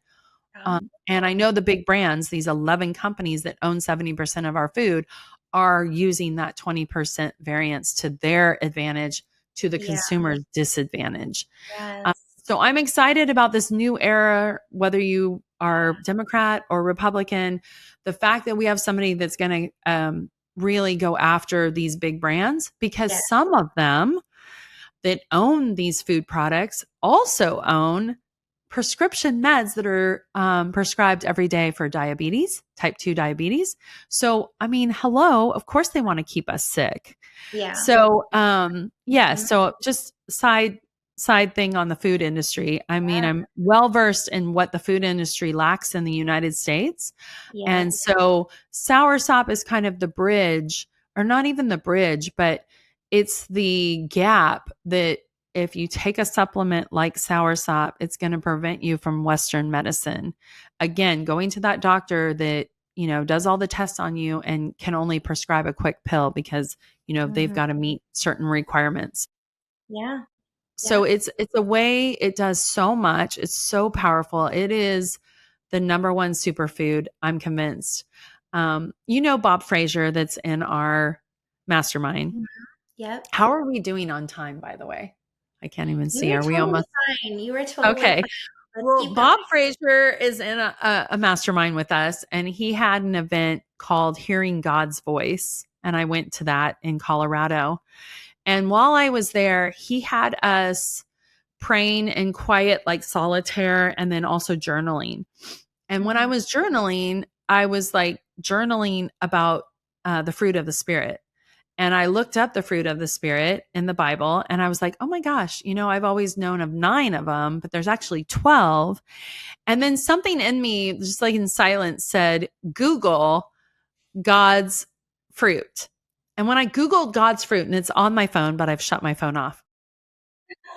Oh, And I know the big brands, these 11 companies that own 70% of our food, are using that 20% variance to their advantage, to the yeah. consumer's disadvantage. Yes. So I'm excited about this new era, whether you are Democrat or Republican, the fact that we have somebody that's going to really go after these big brands, because Yes. some of them that own these food products also own prescription meds that are prescribed every day for diabetes, type 2 diabetes. So, I mean, hello, of course they want to keep us sick. Yeah. So, yeah, Mhm. so just side thing on the food industry. I mean, Yeah. I'm well versed in what the food industry lacks in the United States. Yeah. And so soursop is kind of the bridge, or not even the bridge, but it's the gap that if you take a supplement like soursop, it's going to prevent you from Western medicine. Again, going to that doctor that, does all the tests on you and can only prescribe a quick pill because, they've Mhm. got to meet certain requirements. Yeah. So Yeah. it's a way, it does so much. It's so powerful. It is the number one superfood, I'm convinced. Bob Frazier that's in our mastermind. Mhm. Yep. How are we doing on time, by the way? I can't even You see. were Are we totally almost fine. You were totally okay? fine. Let's Well, keep going. Bob Frazier is in a mastermind with us, and he had an event called Hearing God's Voice. And I went to that in Colorado. And while I was there, he had us praying in quiet, like solitaire, and then also journaling. And when I Mhm. was journaling, I was like journaling about the fruit of the Spirit. And I looked up the fruit of the Spirit in the Bible and I was like, oh my gosh, I've always known of 9 of them, but there's actually 12. And then something in me, just like in silence, said, Google God's fruit. And when I Googled God's fruit, and it's on my phone, but I've shut my phone off.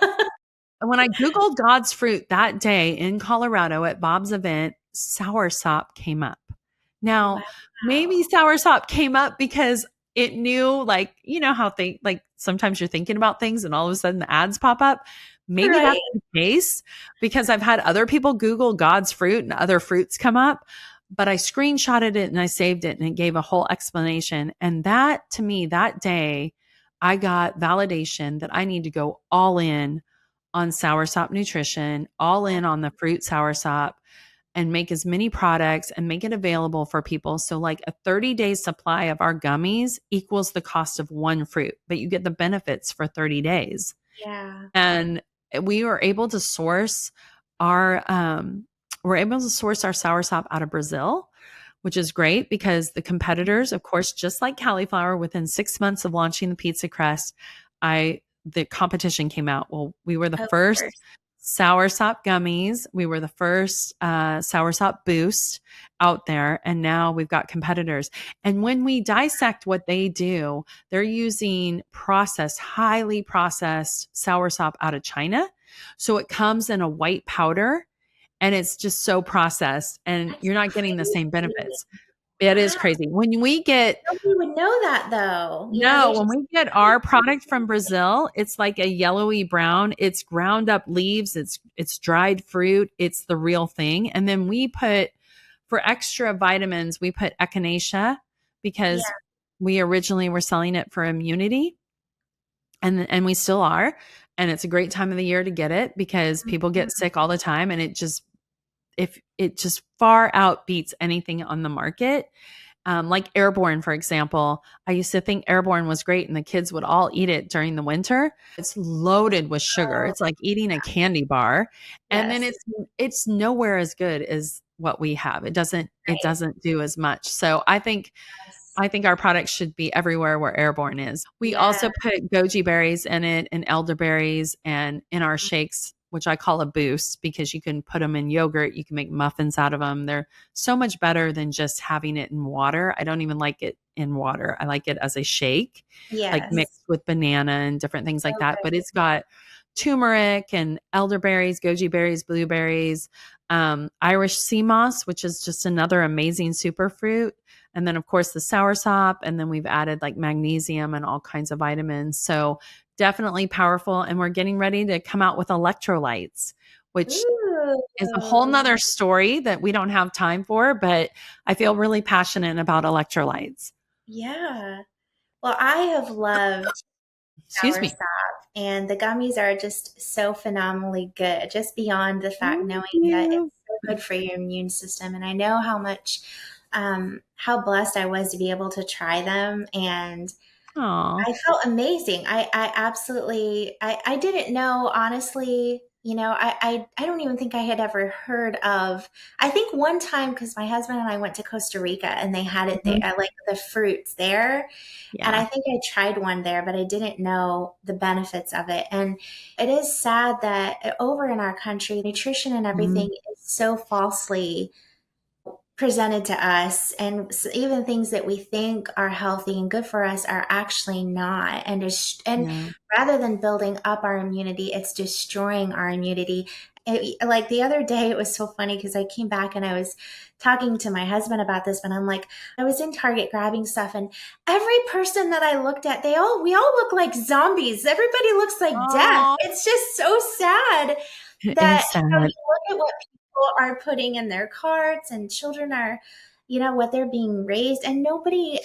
And when I Googled God's fruit that day in Colorado at Bob's event, soursop came up. Now, maybe Wow. soursop came up because it knew, like, you know how like sometimes you're thinking about things and all of a sudden the ads pop up. Maybe Right. that's the case because I've had other people Google God's fruit and other fruits come up, but I screenshotted it and I saved it and it gave a whole explanation. And that to me, that day, I got validation that I need to go all in on Soursop nutrition, all in on the fruit Soursop, and make as many products and make it available for people. So, like a 30-day supply of our gummies equals the cost of one fruit, but you get the benefits for 30 days. Yeah. And we were able to source our, we're able to source our Soursop out of Brazil, which is great because the competitors, of course, just like Cali'Flour, within 6 months of launching the pizza crust, the competition came out. Well, we were the Of first course. Soursop gummies. We were the first Soursop boost out there, and now we've got competitors. And when we dissect what they do, they're using highly processed Soursop out of China. So it comes in a white powder and it's just so processed and That's you're not getting the same crazy. benefits. It is Wow. crazy. When we get Nobody would know that though. They No, when just we get our product from Brazil, it's like a yellowy brown. It's ground up leaves, it's dried fruit, it's the real thing. And then we put for extra vitamins, we put echinacea yeah, because we originally were selling it for immunity and we still are. And it's a great time of the year to get it because people get sick all the time and it just far outbeats anything on the market. Like Airborne, for example, I used to think Airborne was great and the kids would all eat it during the winter. It's loaded with sugar. oh, It's like eating a candy bar. And then yes, it's nowhere as good as what we have. It right, doesn't do as much. So yes, I think our products should be everywhere where Airborne is. We yeah, also put goji berries in it and elderberries and in our shakes, which I call a boost because you can put them in yogurt. You can make muffins out of them. They're so much better than just having it in water. I don't even like it in water. I like it as a shake, like yes, mixed with banana and different things so like that. But good. it's got turmeric and elderberries, goji berries, blueberries, Irish sea moss, which is just another amazing superfruit, and then, of course, the soursop. And then we've added like magnesium and all kinds of vitamins. So definitely powerful. And we're getting ready to come out with electrolytes, which is a whole Ooh, nother story that we don't have time for, but I feel really passionate about electrolytes. yeah. Well, I have loved Excuse me. Soursop, and the gummies are just so phenomenally good, just beyond the fact Thank knowing that you. it's so good for your immune system. And I know how much, how blessed I was to be able to try them. And Aw. I felt amazing. I absolutely, I didn't know, honestly, I don't even think I had ever heard of, I think one time, because my husband and I went to Costa Rica and they had it there, Mhm. like the fruits there. And I Yeah. think I tried one there, but I didn't know the benefits of it. And it is sad that over in our country, nutrition and everything Mhm. is so falsely presented to us, and even things that we think are healthy and good for us are actually not, and Yeah. rather than building up our immunity, it's destroying our immunity. Like the other day, it was so funny because I came back and I was talking to my husband about this, but I'm like, I was in Target grabbing stuff, and every person that I looked at, we all look like zombies. Everybody looks like death. Oh, It's just so sad it that, is sad. you look at what people are putting in their carts, and children are, what they're being raised, and nobody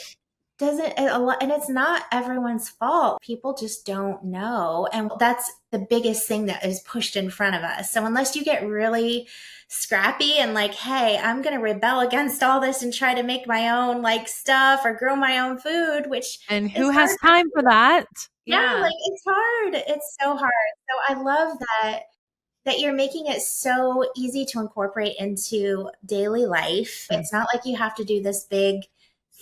doesn't, a lot, and it's not everyone's fault. People just don't know. And that's the biggest thing that is pushed in front of us. So unless you get really scrappy and like, hey, I'm going to rebel against all this and try to make my own like stuff or grow my own food, which And is who has hard. time for that? Yeah, Yeah. like it's hard. It's so hard. So I love that you're making it so easy to incorporate into daily life. It's not like you have to do this big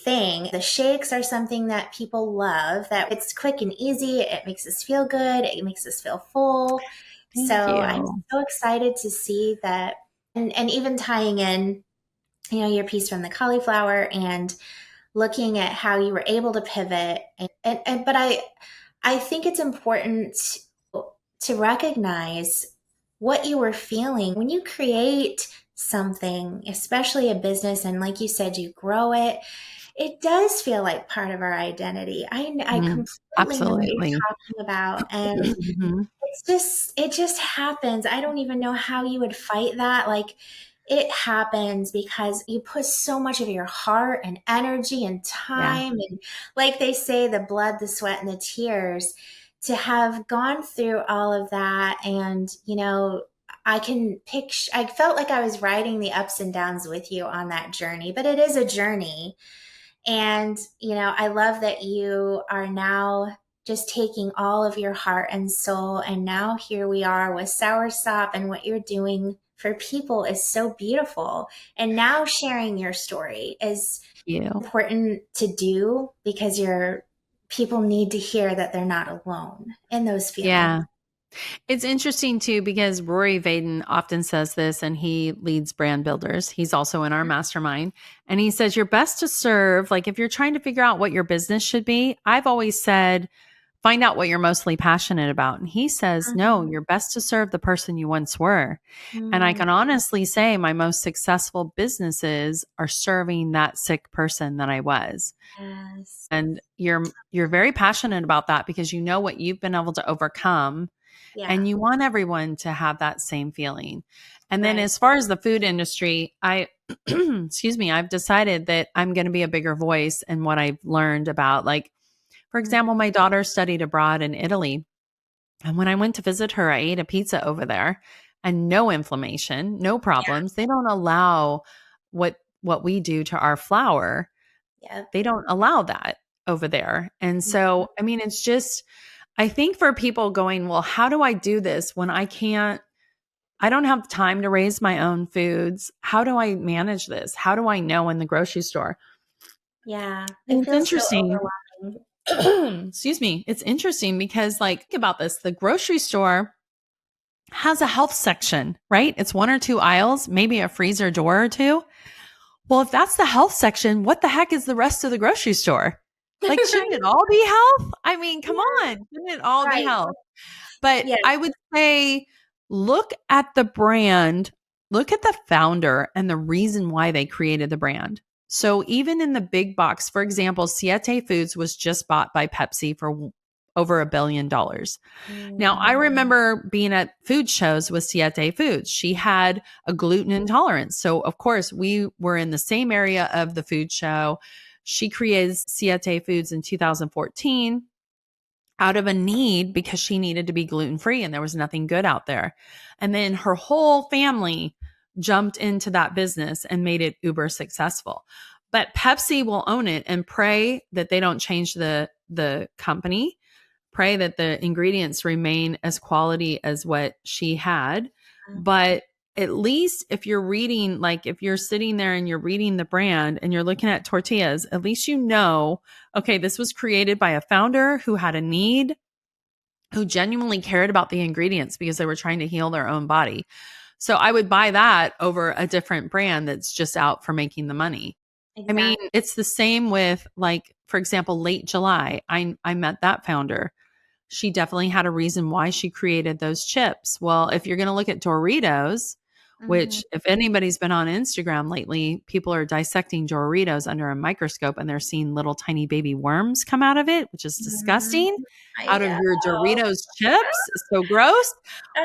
thing. The shakes are something that people love, that it's quick and easy. It makes us feel good. It makes us feel full. So Thank I'm you. so excited to see that. And even tying in, your piece from the cauliflower and looking at how you were able to pivot. But I think it's important to recognize what you were feeling when you create something, especially a business. And like you said, you grow it. it does feel like part of our identity. I Mhm. completely know what you're Absolutely. talking about. And Mhm. it just happens. I don't even know how you would fight that. Like, it happens because you put so much of your heart and energy and Yeah. time, and like they say, the blood, the sweat, and the tears, to have gone through all of that. And, I can picture, I felt like I was riding the ups and downs with you on that journey, but it is a journey. And, I love that you are now just taking all of your heart and soul. And now here we are with Soursop, and what you're doing for people is so beautiful. And now sharing your story is You. important to do, because people need to hear that they're not alone in those feelings. Yeah. It's interesting too because Rory Vaden often says this and he leads brand builders. He's also in our mastermind. And he says, you're best to serve. Like if you're trying to figure out what your business should be, I've always said, find out what you're mostly passionate about. And he says, no, Mhm. you're best to serve the person you once were. And I Mm, can honestly say my most successful businesses are serving that sick person that I was. yes. And you're very passionate about that because you know what you've been able to overcome Yeah. and you want everyone to have that same feeling. And then Right. as far as the food industry, I excuse me, I've decided that I'm going to be a bigger voice in what I've learned about, like for Mhm. example, my daughter studied abroad in Italy, and when I went to visit her, I ate a pizza over there and no inflammation, no problems. They don't allow what we do to our flour. Yeah. They don't allow that over there. And Yep. so, I mean, it's just I think for people going, well, how do I do this when I don't have time to raise my own foods? How do I manage this? How do I know in the grocery store? Yeah. And It it's feels so interesting. overwhelming. Excuse me. It's interesting because, like, think about this, the grocery store has a health section, right? It's one or two aisles, maybe a freezer door or two. Well, if that's the health section, what the heck is the rest of the grocery store? Like, shouldn't it all be health? I mean, come Yeah. on. Shouldn't it all be Right. health? But Yeah. I would say look at the brand, look at the founder and the reason why they created the brand. So even in the big box, for example, Siete Foods was just bought by Pepsi for over $1 billion. Now, I Mm, remember being at food shows with Siete Foods. She had a gluten intolerance. So, of course, we were in the same area of the food show. She created Siete Foods in 2014 out of a need because she needed to be gluten free and there was nothing good out there. And then her whole family jumped into that business and made it uber successful. But Pepsi will own it and pray that they don't change the company, pray that the ingredients remain as quality as what she had. But at least if you're reading, like if you're sitting there and you're reading the brand and you're looking at tortillas, at least you know, okay, this was created by a founder who had a need, who genuinely cared about the ingredients because they were trying to heal their own body. So I would buy that over a different brand that's just out for making the money. I mean, exactly. it's the same with, like, for example, Late July. I met that founder. She definitely had a reason why she created those chips. Well, if you're going to look at Doritos, Hmm. which if anybody's been on Instagram lately, people are dissecting Doritos under a microscope and they're seeing little tiny baby worms come out of it, which is Hmm. disgusting. I Out of your know. Doritos chips, it's so gross.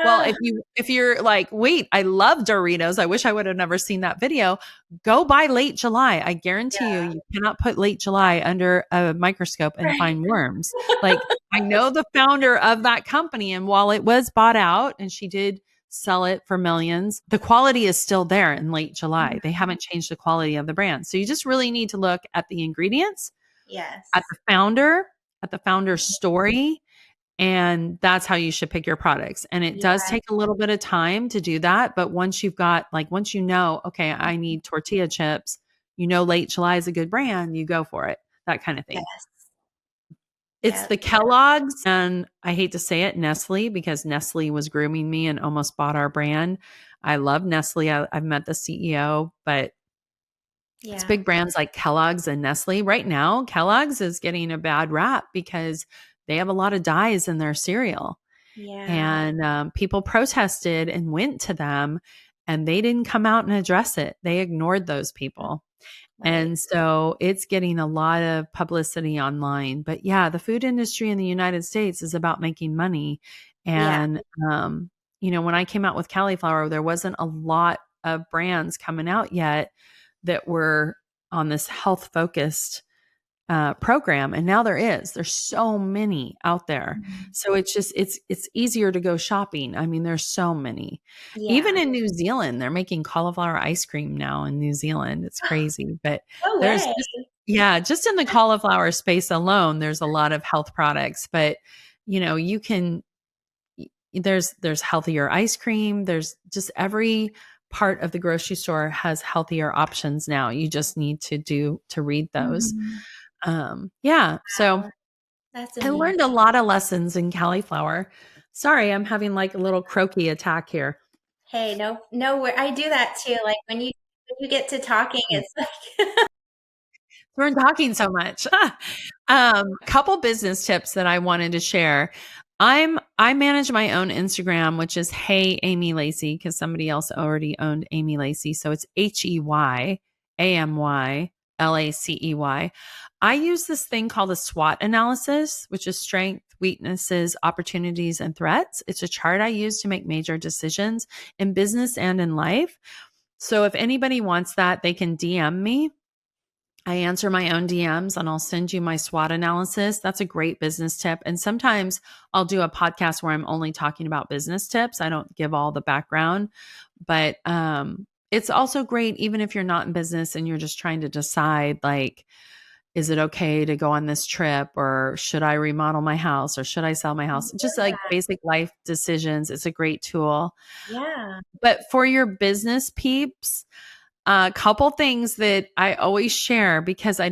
Well, Uh, if you're like, wait, I love Doritos. I wish I would have never seen that video. Go buy Late July. I guarantee you, yeah. you cannot put Late July under a microscope and Right. find worms. Like I know the founder of that company, and while it was bought out and she did sell it for millions, the quality is still there in Late July. They haven't changed the quality of the brand. So you just really need to look at the ingredients, at Yes. the founder, at the founder's story, and that's how you should pick your products. And it does Yeah. take a little bit of time to do that. But once you've got, like, once you know, okay, I need tortilla chips, you know, Late July is a good brand, you go for it, that kind of thing. Yes. It's Yeah. the Kellogg's, and I hate to say it, Nestle, because Nestle was grooming me and almost bought our brand. I love Nestle. I've met the CEO, but it's Yeah. big brands like Kellogg's and Nestle. Right now, Kellogg's is getting a bad rap because they have a lot of dyes in their cereal. Yeah. And people protested and went to them. and they didn't come out and address it. They ignored those people. Right. And so it's getting a lot of publicity online. But yeah, the food industry in the United States is about making money. Yeah. And, when I came out with Cali'Flour, there wasn't a lot of brands coming out yet that were on this health focused program. And now there's so many out there. Mhm. So it's easier to go shopping. I mean, there's so many. Even Yeah. in New Zealand, they're making cauliflower ice cream now in New Zealand. It's crazy, but No there's way. just in the cauliflower space alone, there's a lot of health products, but you can there's healthier ice cream. There's just every part of the grocery store has healthier options now. You just need to read those. Mhm. Yeah. So Wow. That's I learned a amazing. lot of lessons in Cali'Flour. Sorry, I'm having like a little croaky attack here. Hey, no, I do that too. Like when you get to talking, it's like We're talking so much. Couple business tips that I wanted to share. I manage my own Instagram, which is Hey Amy Lacey, because somebody else already owned Amy Lacey. So it's HeyAmyLacey. I use this thing called a SWOT analysis, which is strength, weaknesses, opportunities, and threats. It's a chart I use to make major decisions in business and in life. So if anybody wants that, they can DM me. I answer my own DMs and I'll send you my SWOT analysis. That's a great business tip. And sometimes I'll do a podcast where I'm only talking about business tips. I don't give all the background, but it's also great even if you're not in business and you're just trying to decide like, is it okay to go on this trip, or should I remodel my house, or should I sell my house? Just like basic life decisions. It's a great tool. yeah. But for your business peeps, a couple things that I always share because I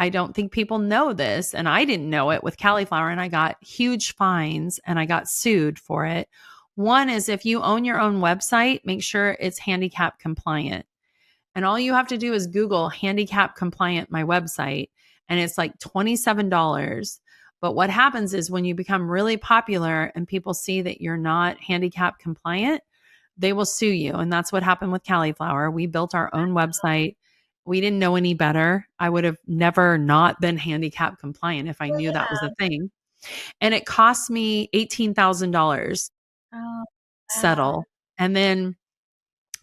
don't think people know this, and I didn't know it with Cali'Flour, and I got huge fines and I got sued for it. One is if you own your own website, make sure it's handicap compliant. And all you have to do is Google handicap compliant my website, and it's like $27. But what happens is when you become really popular and people see that you're not handicap compliant, they will sue you. And that's what happened with Cali'Flour. We built our own website. We didn't know any better. I would have never not been handicap compliant if I Well, knew that was yeah. a thing. And it cost me $18,000 Oh, wow. settle. And then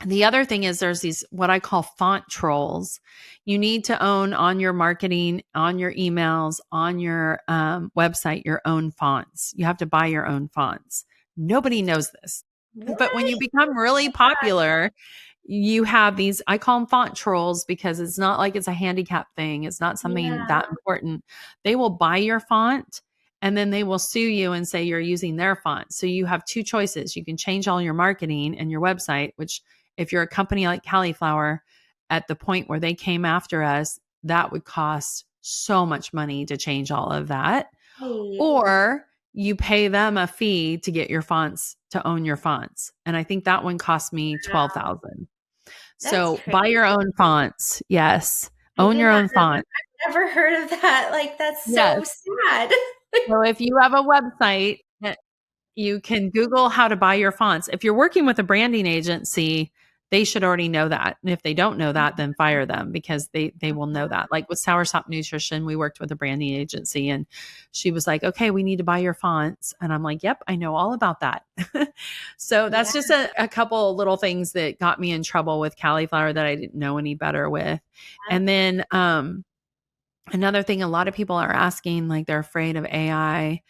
the other thing is there's these what I call font trolls. You need to own on your marketing, on your emails, on your website, your own fonts. You have to buy your own fonts. Nobody knows this. What? But when you become really popular, you have these, I call them font trolls because it's not like it's a handicap thing. It's not something Yeah. that important. They will buy your font and then they will sue you and say you're using their font. So you have two choices. You can change all your marketing and your website, which if you're a company like Cali'Flour, at the point where they came after us, that would cost so much money to change all of that. Right. Or you pay them a fee to get your fonts, to own your fonts. And I think that one cost me Wow. 12,000. That's So buy your crazy. own fonts. Yes. I Own did your not own know. font. I've never heard of that. Like that's Yes. so sad. So if you have a website, you can Google how to buy your fonts. If you're working with a branding agency, they should already know that. And if they don't know that, then fire them because they will know that. Like with Soursop Nutrition, we worked with a branding agency and she was like, okay, we need to buy your fonts. And I'm like, yep, I know all about that. So that's Yeah. just a couple little things that got me in trouble with Cali'Flour that I didn't know any better with. And then another thing a lot of people are asking, like they're afraid of AI.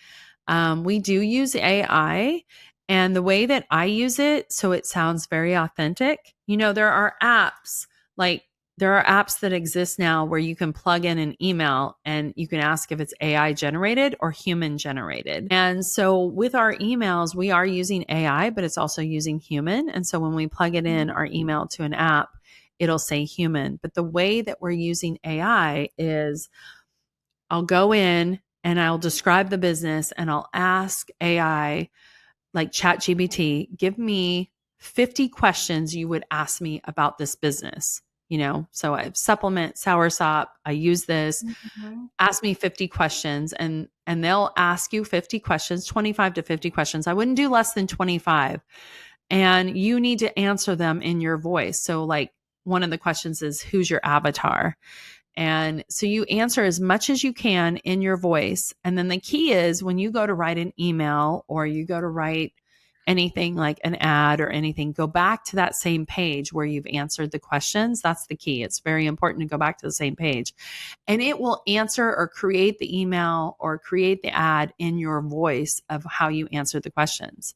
We do use AI, and the way that I use it, so it sounds very authentic. There are apps like there are apps that exist now where you can plug in an email and you can ask if it's AI generated or human generated. And so with our emails, we are using AI, but it's also using human. And so when we plug it in our email to an app, it'll say human. But the way that we're using AI is I'll go in and I'll describe the business and I'll ask AI, like ChatGPT, give me 50 questions you would ask me about this business. So I supplement Soursop. I use this. Mhm. Ask me 50 questions and they'll ask you 50 questions, 25 to 50 questions. I wouldn't do less than 25. and you need to answer them in your voice. So like one of the questions is, who's your avatar? And so you answer as much as you can in your voice. And then the key is when you go to write an email or you go to write anything like an ad or anything, go back to that same page where you've answered the questions. That's the key. It's very important to go back to the same page, and it will answer or create the email or create the ad in your voice of how you answered the questions.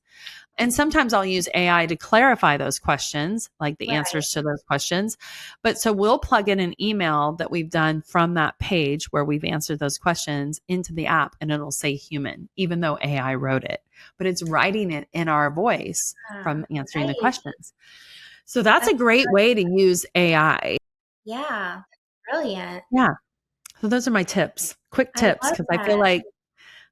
And sometimes I'll use AI to clarify those questions, like the answers to those questions. But so we'll plug in an email that we've done from that page where we've answered those questions into the app, and it'll say human, even though AI wrote it, but it's writing it in our voice from answering the questions. So that's a great way to use AI. Yeah. Brilliant. Yeah. So those are my tips, quick tips, because I feel like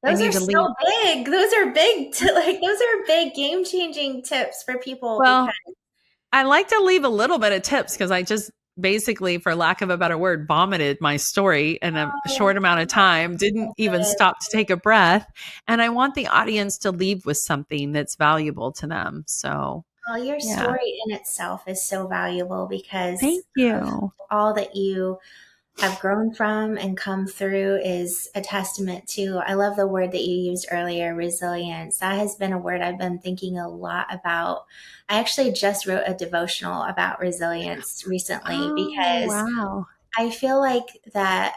those are so big. Those are big. Those are big game-changing tips for people. Well, because I like to leave a little bit of tips because I just basically, for lack of a better word, vomited my story in a short amount of time, didn't even stop to take a breath. And I want the audience to leave with something that's valuable to them. So, your story in itself is so valuable because thank you. All that you have grown from and come through is a testament to, I love the word that you used earlier, resilience. That has been a word I've been thinking a lot about. I actually just wrote a devotional about resilience recently because I feel like that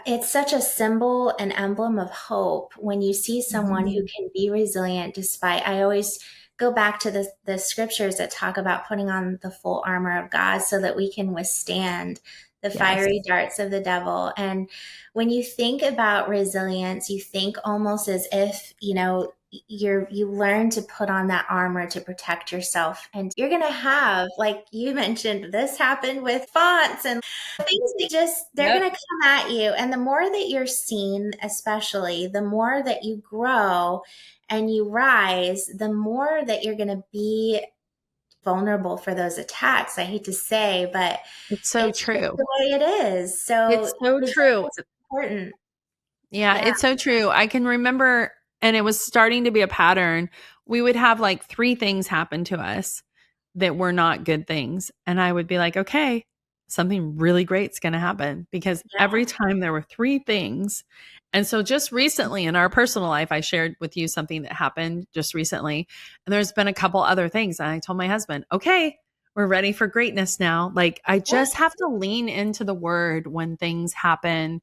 it's such a symbol and emblem of hope when you see someone who can be resilient despite, I always go back to the scriptures that talk about putting on the full armor of God so that we can withstand the fiery darts of the devil. And when you think about resilience, you think almost as if, you learn to put on that armor to protect yourself. And you're going to have, like you mentioned, this happened with fonts and things that they're going to come at you. And the more that you're seen, especially, the more that you grow and you rise, the more that you're going to be vulnerable for those attacks. I hate to say, but it's so true. Just the way it is. So it's so true. It's important. Yeah, it's so true. I can remember, and it was starting to be a pattern. We would have like 3 things happen to us that were not good things. And I would be like, okay, something really great's going to happen, because every time there were 3 things. And so just recently in our personal life, I shared with you something that happened just recently. And there's been a couple other things. And I told my husband, okay, we're ready for greatness now. Like I just have to lean into the word when things happen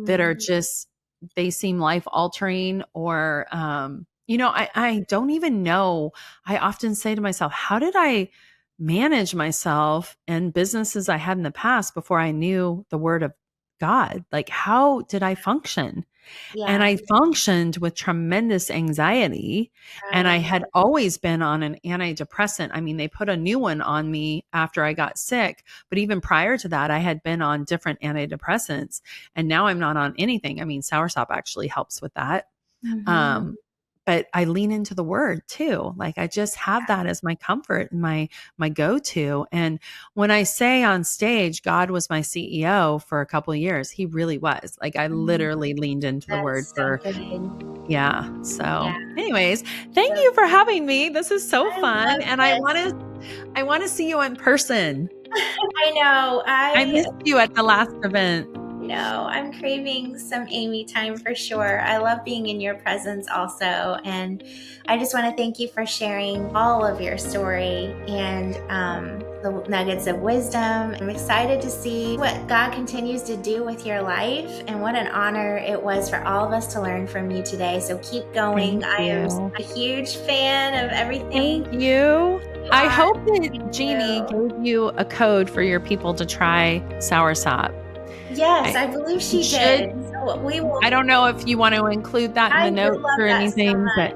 that are just, they seem life altering, or, I don't even know. I often say to myself, how did I manage myself and businesses I had in the past before I knew the word of God? Like, how did I function? And I functioned with tremendous anxiety. And I had always been on an antidepressant. I mean, they put a new one on me after I got sick. But even prior to that, I had been on different antidepressants. And now I'm not on anything. I mean, Soursop actually helps with that. But I lean into the word too. Like I just have that as my comfort and my go-to. And when I say on stage, God was my CEO for a couple of years, he really was. Like I literally leaned into the word for, So anyways, thank you for having me. This is so fun. And I want to see you in person. I know. I missed you at the last event. No, I'm craving some Amy time for sure. I love being in your presence also. And I just want to thank you for sharing all of your story and the nuggets of wisdom. I'm excited to see what God continues to do with your life, and what an honor it was for all of us to learn from you today. So keep going. I am a huge fan of everything. Thank you. I hope that Jeannie gave you a code for your people to try Soursop. Yes, I believe she did. So we will. I don't know if you want to include that in the notes or anything, but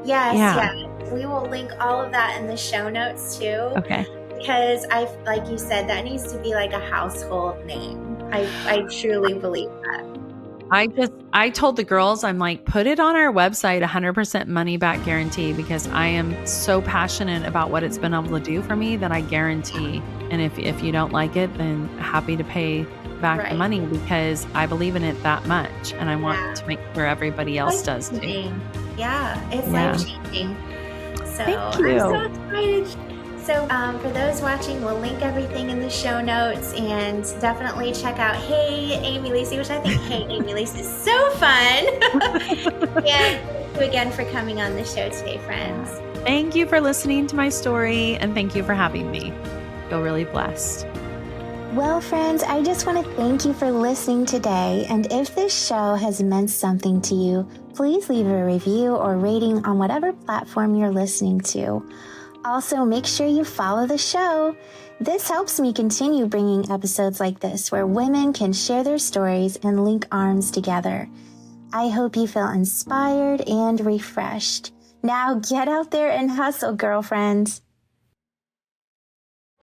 yes, we will link all of that in the show notes too. Okay. Because like you said, that needs to be like a household name. I truly believe that. I told the girls, I'm like, put it on our website, 100% money back guarantee, because I am so passionate about what it's been able to do for me that I guarantee. And if you don't like it, then happy to pay back the money, because I believe in it that much, and I want to make sure everybody else does too. Yeah, it's life-changing. So Thank you. I'm so excited. So for those watching, we'll link everything in the show notes, and definitely check out Hey Amy Lacey, which I think Hey Amy Lacey is so fun. And thank you again for coming on the show today, friends. Thank you for listening to my story, and thank you for having me. I feel really blessed. Well, friends, I just want to thank you for listening today. And if this show has meant something to you, please leave a review or rating on whatever platform you're listening to. Also, make sure you follow the show. This helps me continue bringing episodes like this where women can share their stories and link arms together. I hope you feel inspired and refreshed. Now get out there and hustle, girlfriends.